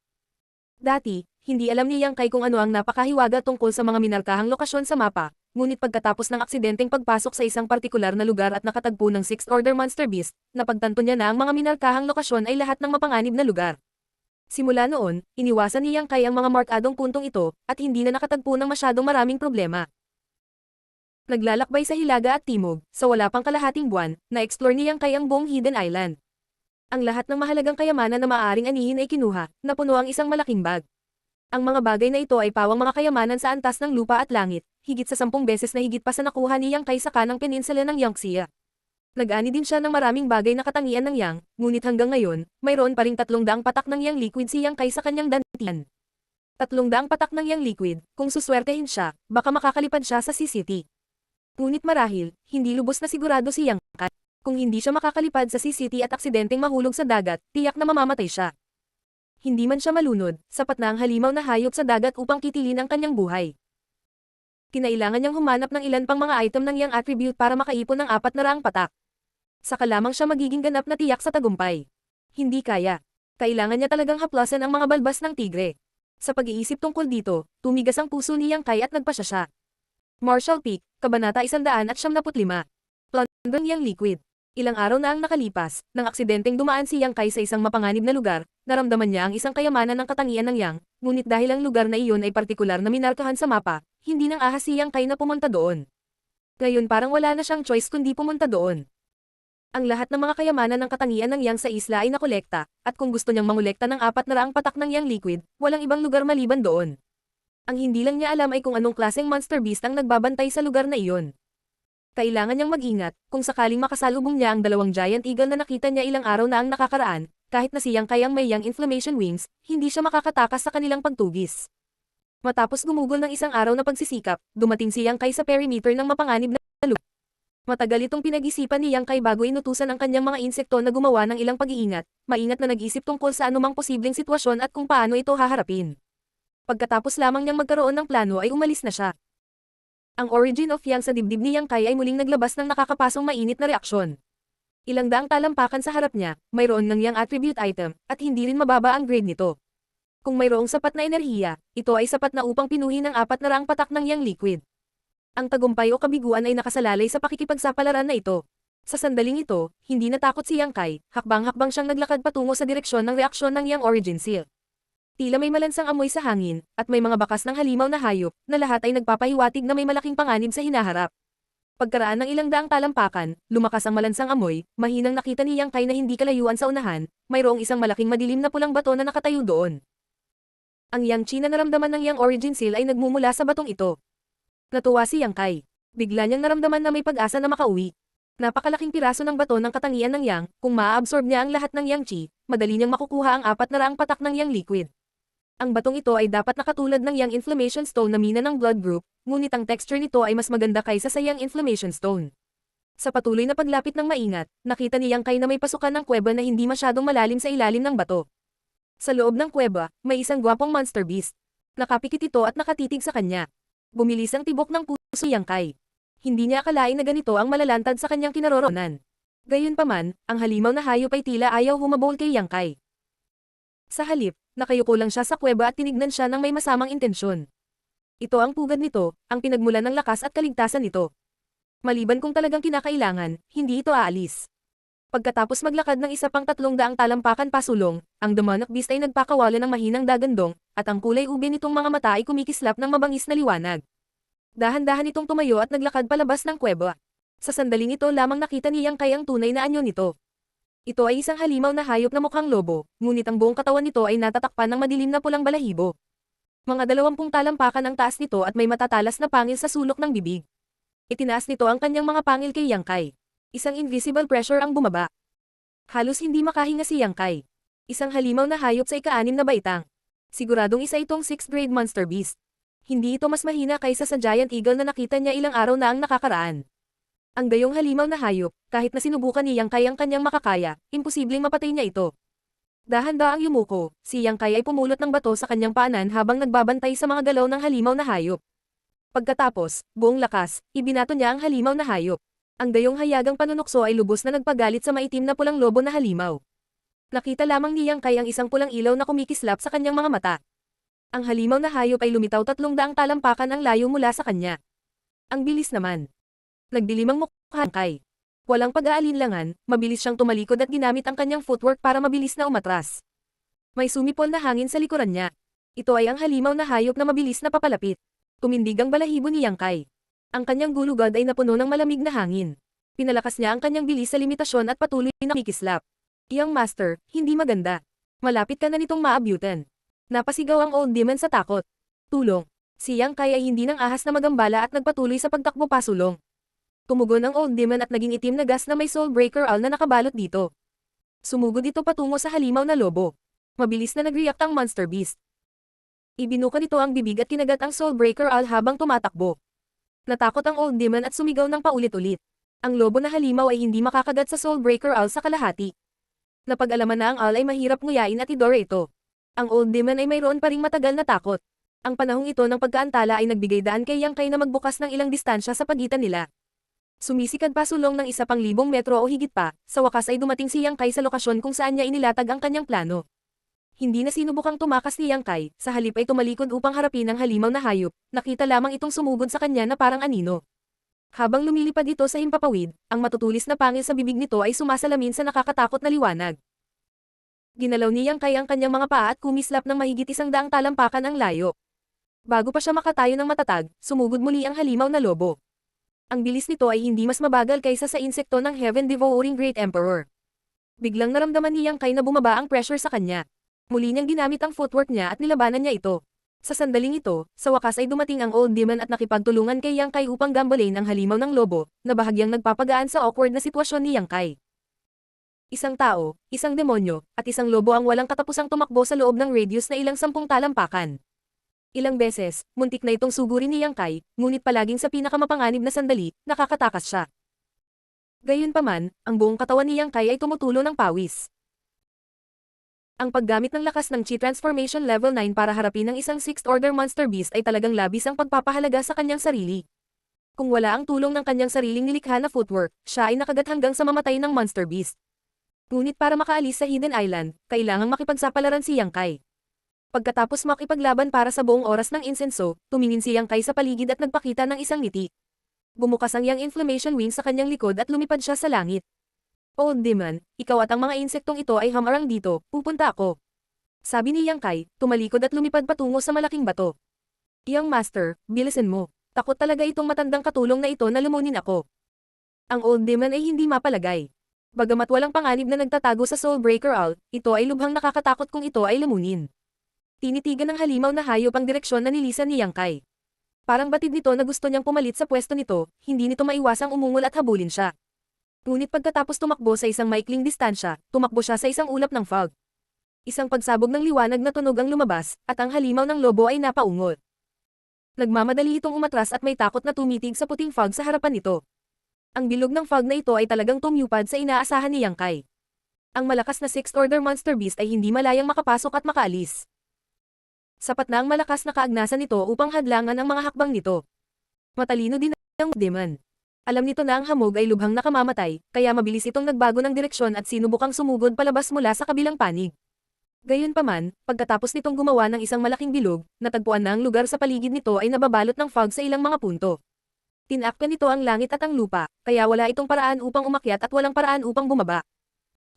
Dati, hindi alam ni Yang Kai kung ano ang napakahiwaga tungkol sa mga minarkahang lokasyon sa mapa, ngunit pagkatapos ng aksidenteng pagpasok sa isang partikular na lugar at nakatagpo ng 6th Order Monster Beast, napagtanto niya na ang mga minarkahang lokasyon ay lahat ng mapanganib na lugar. Simula noon, iniwasan ni Yang Kai ang mga markadong puntong ito, at hindi na nakatagpo ng masyadong maraming problema. Naglalakbay sa hilaga at timog, sa wala pang kalahating buwan, na-explore ni Yang Kai ang buong Hidden Island. Ang lahat ng mahalagang kayamanan na maaaring anihin ay kinuha, napuno ang isang malaking bag. Ang mga bagay na ito ay pawang mga kayamanan sa antas ng lupa at langit, higit sa 10 beses na higit pa sa nakuha ni Yang Kai sa kanang peninsula ng Yangtze. Nag-ani din siya ng maraming bagay na katangian ng Yang, ngunit hanggang ngayon, mayroon pa ring 300 patak ng Yang Liquid si Yang Kai sa kanyang dantian. 300 patak ng Yang Liquid, kung suswertehin siya, baka makakalipad siya sa CCT. Ngunit marahil, hindi lubos na sigurado si Yang Kai. Kung hindi siya makakalipad sa CCT at aksidenteng mahulog sa dagat, tiyak na mamamatay siya. Hindi man siya malunod, sapat na ang halimaw na hayop sa dagat upang kitilin ang kanyang buhay. Kinailangan niyang humanap ng ilan pang mga item ng Yang Attribute para makaipon ng 400 patak. Saka lamang siya magiging ganap na tiyak sa tagumpay. Hindi kaya. Kailangan niya talagang haplasan ang mga balbas ng tigre. Sa pag-iisip tungkol dito, tumigas ang puso ni Yang Kai at nagpasya siya. Marshall Peak, Kabanata 175. Plundering Yang Liquid. Ilang araw na ang nakalipas, nang aksidenteng dumaan si Yang Kai sa isang mapanganib na lugar, naramdaman niya ang isang kayamanan ng katangian ng Yang, ngunit dahil ang lugar na iyon ay partikular na minarkahan sa mapa, hindi nang ahas si Yang Kai na pumunta doon. Ngayon parang wala na siyang choice kundi pumunta doon. Ang lahat ng mga kayamanan ng katangian ng Yang sa isla ay nakolekta, at kung gusto niyang mangolekta ng 400 patak ng Yang Liquid, walang ibang lugar maliban doon. Ang hindi lang niya alam ay kung anong klaseng monster beast ang nagbabantay sa lugar na iyon. Kailangan niyang mag-ingat, kung sakaling makasalubong niya ang 2 giant eagle na nakita niya ilang araw na ang nakakaraan, kahit na si Yang Kai ang may Yang Inflammation Wings, hindi siya makakatakas sa kanilang pagtugis. Matapos gumugol ng isang araw na pagsisikap, dumating si Yang Kai sa perimeter ng mapanganib na lugar. Matagal itong pinag-isipan ni Yang Kai bago inutusan ang kanyang mga insekto na gumawa ng ilang pag-iingat, maingat na nag-isip tungkol sa anumang posibleng sitwasyon at kung paano ito haharapin. Pagkatapos lamang niyang magkaroon ng plano ay umalis na siya. Ang origin of Yang sa dibdib ni Yang Kai ay muling naglabas ng nakakapasong mainit na reaksyon. Ilang daang talampakan sa harap niya, mayroon ng Yang Attribute item, at hindi rin mababa ang grade nito. Kung mayroong sapat na enerhiya, ito ay sapat na upang pinuhin ng 400 patak ng Yang Liquid. Ang tagumpay o kabiguan ay nakasalalay sa pakikipagsapalaran na ito. Sa sandaling ito, hindi natakot si Yang Kai, hakbang-hakbang siyang naglakad patungo sa direksyon ng reaksyon ng Yang Origin Seal. Tila may malansang amoy sa hangin, at may mga bakas ng halimaw na hayop, na lahat ay nagpapahiwatig na may malaking panganib sa hinaharap. Pagkaraan ng ilang daang talampakan, lumakas ang malansang amoy, mahinang nakita ni Yang Kai na hindi kalayuan sa unahan, mayroong isang malaking madilim na pulang bato na nakatayo doon. Ang Yang Chi na naramdaman ng Yang Origin Seal ay nagmumula sa batong ito. Natuwa si Yang Kai. Bigla niyang naramdaman na may pag-asa na makauwi. Napakalaking piraso ng bato ng katangian ng Yang, kung maa-absorb niya ang lahat ng Yang Chi, madali niyang makukuha ang 400 patak ng Yang liquid. Ang batong ito ay dapat nakatulad ng Yang Inflammation Stone na mina ng blood group, ngunit ang texture nito ay mas maganda kaysa sa Yang Inflammation Stone. Sa patuloy na paglapit ng maingat, nakita ni Yang Kai na may pasukan ng kuweba na hindi masyadong malalim sa ilalim ng bato. Sa loob ng kuweba, may isang gwapong monster beast. Nakapikit ito at nakatitig sa kanya. Bumilis ang tibok ng puso Yang Kai. Hindi niya akalain na ganito ang malalantad sa kanyang kinaroroonan. Gayunpaman, ang halimaw na hayop ay tila ayaw humabol kay Yang Kai. Sa halip, nakayuko lang siya sa kuweba at tinignan siya ng may masamang intensyon. Ito ang pugad nito, ang pinagmulan ng lakas at kaligtasan nito. Maliban kung talagang kinakailangan, hindi ito aalis. Pagkatapos maglakad ng isa pang 300 talampakan pasulong, ang demonic beast ay nagpakawala ng mahinang dagandong, at ang kulay ube nitong mga mata ay kumikislap ng mabangis na liwanag. Dahan-dahan itong tumayo at naglakad palabas ng kuweba. Sa sandaling ito lamang nakita ni Yang Kai ang tunay na anyo nito. Ito ay isang halimaw na hayop na mukhang lobo, ngunit ang buong katawan nito ay natatakpan ng madilim na pulang balahibo. Mga 20 talampakan ang taas nito at may matatalas na pangil sa sulok ng bibig. Itinaas nito ang kanyang mga pangil kay Yang Kai. Isang invisible pressure ang bumaba. Halos hindi makahinga si Yang Kai. Isang halimaw na hayop sa ika-6 na baitang. Siguradong isa itong 6th grade monster beast. Hindi ito mas mahina kaysa sa giant eagle na nakita niya ilang araw na ang nakakaraan. Ang gayong halimaw na hayop, kahit na sinubukan ni Yang Kai ang kanyang makakaya, imposibleng mapatay niya ito. Dahan-daang yumuko, si Yang Kai ay pumulot ng bato sa kanyang paanan habang nagbabantay sa mga galaw ng halimaw na hayop. Pagkatapos, buong lakas, ibinato niya ang halimaw na hayop. Ang gayong hayagang panunukso ay lubos na nagpagalit sa maitim na pulang lobo na halimaw. Nakita lamang ni Yang Kai ang isang pulang ilaw na kumikislap sa kanyang mga mata. Ang halimaw na hayop ay lumitaw 300 talampakan ang layo mula sa kanya. Ang bilis naman. Nagdilim ang mukha ng Kai. Walang pag-aalinlangan, mabilis siyang tumalikod at ginamit ang kanyang footwork para mabilis na umatras. May sumipol na hangin sa likuran niya. Ito ay ang halimaw na hayop na mabilis na papalapit. Tumindig ang balahibo ni Yang Kai. Ang kanyang gulugad ay napuno ng malamig na hangin. Pinalakas niya ang kanyang bilis sa limitasyon at patuloy na kikislap. Iyang master, hindi maganda. Malapit ka na nitong maabutan. Napasigaw ang old demon sa takot. Tulong. Si Yang Kai ay hindi nang ahas na magambala at nagpatuloy sa pagtakbo pasulong. Tumugon ang old demon at naging itim na gas na may soul breaker all na nakabalot dito. Sumugod ito patungo sa halimaw na lobo. Mabilis na nag-react ang monster beast. Ibinuka nito ang bibig at kinagat ang soul breaker all habang tumatakbo. Natakot ang old demon at sumigaw ng paulit-ulit. Ang lobo na halimaw ay hindi makakagat sa soul breaker all sa kalahati. Napag-alaman na ang all ay mahirap nguyain at idore ito. Ang old demon ay mayroon pa ring matagal na takot. Ang panahong ito ng pagkaantala ay nagbigay daan kay Yang Kai na magbukas ng ilang distansya sa pagitan nila. Sumisikad pa sulong ng 1,000 metro o higit pa, sa wakas ay dumating si Yang Kai sa lokasyon kung saan niya inilatag ang kanyang plano. Hindi na sinubukang tumakas ni Yang Kai, sa halip ay tumalikod upang harapin ang halimaw na hayop, nakita lamang itong sumugod sa kanya na parang anino. Habang lumilipad ito sa himpapawid, ang matutulis na pangil sa bibig nito ay sumasalamin sa nakakatakot na liwanag. Ginalaw ni Yang Kai ang kanyang mga paa at kumislap ng mahigit 100 talampakan ang layo. Bago pa siya makatayo ng matatag, sumugod muli ang halimaw na lobo. Ang bilis nito ay hindi mas mabagal kaysa sa insekto ng Heaven Devouring Great Emperor. Biglang naramdaman ni Yang Kai na bumaba ang pressure sa kanya. Muli niyang ginamit ang footwork niya at nilabanan niya ito. Sa sandaling ito, sa wakas ay dumating ang old demon at nakipagtulungan kay Yang Kai upang gambalain ang halimaw ng lobo, na bahagyang nagpapagaan sa awkward na sitwasyon ni Yang Kai. Isang tao, isang demonyo, at isang lobo ang walang katapusang tumakbo sa loob ng radius na ilang 10 talampakan. Ilang beses, muntik na itong sugurin ni Yang Kai, ngunit palaging sa pinakamapanganib na sandali, nakakatakas siya. Gayunpaman, ang buong katawan ni Yang Kai ay tumutulo ng pawis. Ang paggamit ng lakas ng Chi Transformation Level 9 para harapin ang isang 6th Order Monster Beast ay talagang labis ang pagpapahalaga sa kanyang sarili. Kung wala ang tulong ng kanyang sariling nilikha na footwork, siya ay nakagat hanggang sa mamatay ng Monster Beast. Ngunit para makaalis sa Hidden Island, kailangang makipagsapalaran si Yang Kai. Pagkatapos makipaglaban para sa buong oras ng insenso, tumingin si Yang Kai sa paligid at nagpakita ng isang ngiti. Bumukas ang Yang Inflammation Wing sa kanyang likod at lumipad siya sa langit. Old demon, ikaw at ang mga insektong ito ay hamarang dito, pupunta ako. Sabi ni Yang Kai, tumalikod at lumipad patungo sa malaking bato. Young master, bilisan mo. Takot talaga itong matandang katulong na ito na lumunin ako. Ang old demon ay hindi mapalagay. Bagamat walang panganib na nagtatago sa Soul Breaker Owl, ito ay lubhang nakakatakot kung ito ay lumunin. Tinitigan ng halimaw na hayop ang direksyon na nilisan ni Yang Kai. Parang batid nito na gusto niyang pumalit sa pwesto nito, hindi nito maiwasang umungol at habulin siya. Ngunit pagkatapos tumakbo sa isang maikling distansya, tumakbo siya sa isang ulap ng fog. Isang pagsabog ng liwanag na tunog ang lumabas, at ang halimaw ng lobo ay napaungol. Nagmamadali itong umatras at may takot na tumitig sa puting fog sa harapan nito. Ang bilog ng fog na ito ay talagang tumupad sa inaasahan ni Yang Kai. Ang malakas na Sixth Order Monster Beast ay hindi malayang makapasok at makaalis. Sapat na ang malakas na kaagnasan nito upang hadlangan ang mga hakbang nito. Matalino din ang demon. Alam nito na ang hamog ay lubhang nakamamatay, kaya mabilis itong nagbago ng direksyon at sinubukang sumugod palabas mula sa kabilang panig. Gayunpaman, pagkatapos nitong gumawa ng isang malaking bilog, natagpuan na ang lugar sa paligid nito ay nababalot ng fog sa ilang mga punto. Tinakpan nito ang langit at ang lupa, kaya wala itong paraan upang umakyat at walang paraan upang bumaba.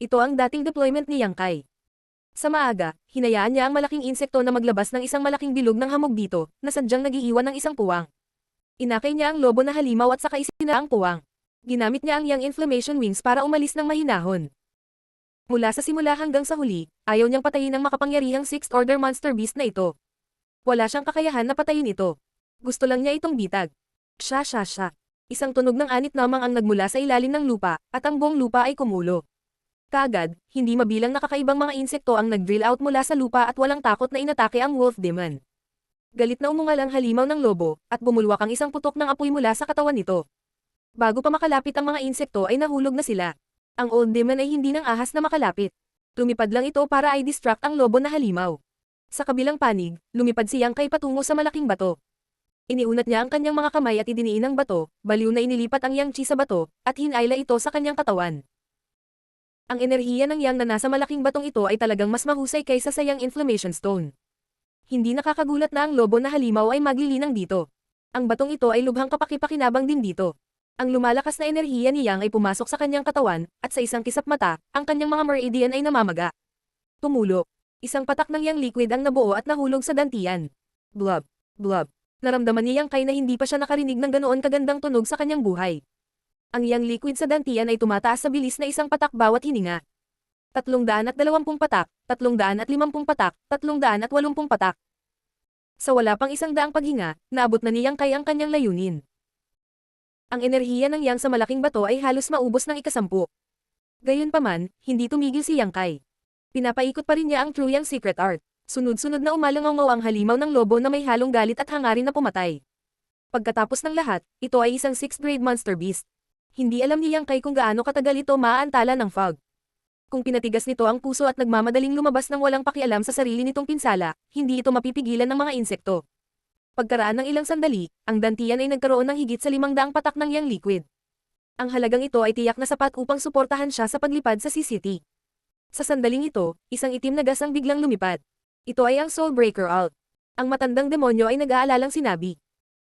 Ito ang dating deployment ni Yang Kai. Sa maaga, hinayaan niya ang malaking insekto na maglabas ng isang malaking bilog ng hamog dito, na sadyang nag-iiwan ng isang puwang. Inakay niya ang lobo na halimaw at saka isina ang puwang. Ginamit niya ang Yang Inflammation Wings para umalis ng mahinahon. Mula sa simula hanggang sa huli, ayaw niyang patayin ang makapangyarihang Sixth Order Monster Beast na ito. Wala siyang kakayahan na patayin ito. Gusto lang niya itong bitag. Sha. Isang tunog ng anit namang ang nagmula sa ilalim ng lupa, at ang buong lupa ay kumulo. Kaagad, hindi mabilang nakakaibang mga insekto ang nag-drill out mula sa lupa at walang takot na inatake ang wolf demon. Galit na umungal ang halimaw ng lobo, at bumulwak ang isang putok ng apoy mula sa katawan nito. Bago pa makalapit ang mga insekto ay nahulog na sila. Ang old demon ay hindi nang ahas na makalapit. Lumipad lang ito para ay distract ang lobo na halimaw. Sa kabilang panig, lumipad si Yang Kai patungo sa malaking bato. Iniunat niya ang kanyang mga kamay at idiniin ang bato, baliw na inilipat ang Yang Chi sa bato, at hinayla ito sa kanyang katawan. Ang enerhiya ng Yang na nasa malaking batong ito ay talagang mas mahusay kaysa sa Yang Inflammation Stone. Hindi nakakagulat na ang lobo na halimaw ay maglilinang dito. Ang batong ito ay lubhang kapakipakinabang din dito. Ang lumalakas na enerhiya ni Yang ay pumasok sa kanyang katawan, at sa isang kisap mata, ang kanyang mga meridian ay namamaga. Tumulo. Isang patak ng Yang liquid ang nabuo at nahulog sa dantian. Blub. Naramdaman ni Yang Kai na hindi pa siya nakarinig ng ganoon kagandang tunog sa kanyang buhay. Ang Yang liquid sa dantian ay tumataas sa bilis na isang patak bawat hininga. 320 patak, 350 patak, 380 patak. Sa wala pang 100 paghinga, naabot na ni Yang Kai ang kanyang layunin. Ang enerhiya ng Yang sa malaking bato ay halos maubos ng ika-10. Gayunpaman, hindi tumigil si Yang Kai. Pinapaikot pa rin niya ang True Yang Secret Art. Sunod-sunod na umalangaw ang halimaw ng lobo na may halong galit at hangarin na pumatay. Pagkatapos ng lahat, ito ay isang 6th grade monster beast. Hindi alam ni Yang Kai kung gaano katagal ito maaantala ng fog. Kung pinatigas nito ang puso at nagmamadaling lumabas ng walang pakialam sa sarili nitong pinsala, hindi ito mapipigilan ng mga insekto. Pagkaraan ng ilang sandali, ang dantian ay nagkaroon ng higit sa 500 patak ng Yang liquid. Ang halagang ito ay tiyak na sapat upang suportahan siya sa paglipad sa CCT. Sa sandaling ito, isang itim na gas ang biglang lumipad. Ito ay ang Soulbreaker Alt. Ang matandang demonyo ay nag-aalalang sinabi.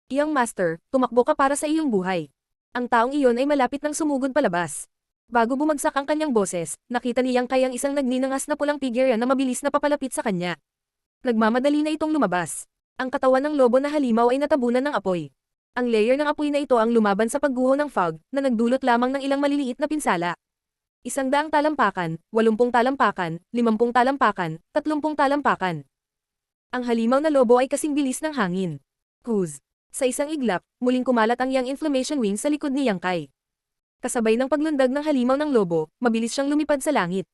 Young Master, tumakbo ka para sa iyong buhay. Ang taong iyon ay malapit nang sumugod palabas. Bago bumagsak ang kanyang boses, nakita ni Yang Kai ang isang nagninangas na pulang figure na mabilis na papalapit sa kanya. Nagmamadali na itong lumabas. Ang katawan ng lobo na halimaw ay natabunan ng apoy. Ang layer ng apoy na ito ang lumaban sa pagguho ng fog, na nagdulot lamang ng ilang maliliit na pinsala. 100 talampakan, 80 talampakan, 50 talampakan, 30 talampakan. Ang halimaw na lobo ay kasing bilis ng hangin. Kuz. Sa isang iglap, muling kumalat ang Yang Inflammation Wings sa likod ni Yang Kai. Kasabay ng paglundag ng halimaw ng lobo, mabilis siyang lumipad sa langit.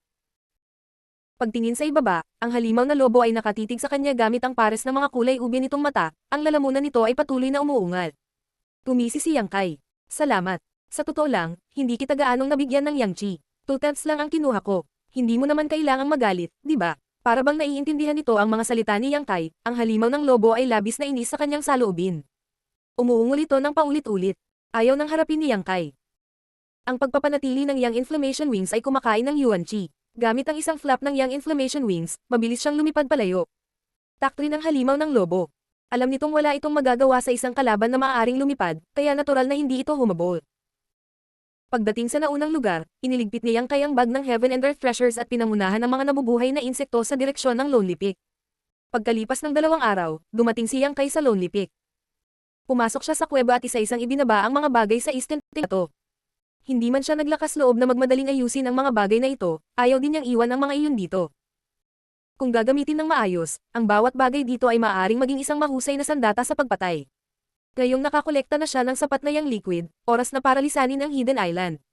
Pagtingin sa ibaba, ang halimaw na lobo ay nakatitig sa kanya gamit ang pares ng mga kulay ube nitong mata, ang lalamunan nito ay patuloy na umuungal. Tumisi si Yang Kai. Salamat. Sa totoo lang, hindi kita gaanong nabigyan ng Yang Chi. 2/10 lang ang kinuha ko. Hindi mo naman kailangang magalit, di ba? Para bang naiintindihan nito ang mga salita ni Yang Kai, ang halimaw ng lobo ay labis na inis sa kanyang saloobin. Umuungol ito ng paulit-ulit. Ayaw nang harapin ni Yang Kai. Ang pagpapanatili ng Yang Inflammation Wings ay kumakain ng Yuan Chi. Gamit ang isang flap ng Yang Inflammation Wings, mabilis siyang lumipad palayo. Taktrin ang halimaw ng lobo. Alam nitong wala itong magagawa sa isang kalaban na maaaring lumipad, kaya natural na hindi ito humabol. Pagdating sa naunang lugar, iniligpit ni Yang Kai ang bag ng Heaven and Earth Treasures at pinangunahan ng mga nabubuhay na insekto sa direksyon ng Lonely Peak. Pagkalipas ng 2 araw, dumating si Yang Kai sa Lonely Peak. Pumasok siya sa kuweba at isa-isang ibinaba ang mga bagay sa Eastern Plateau. Hindi man siya naglakas loob na magmadaling ayusin ang mga bagay na ito, ayaw din niyang iwan ang mga iyon dito. Kung gagamitin ng maayos, ang bawat bagay dito ay maaaring maging isang mahusay na sandata sa pagpatay. Ngayong nakakolekta na siya ng sapat na Yang liquid, oras na para lisanin ang Hidden Island.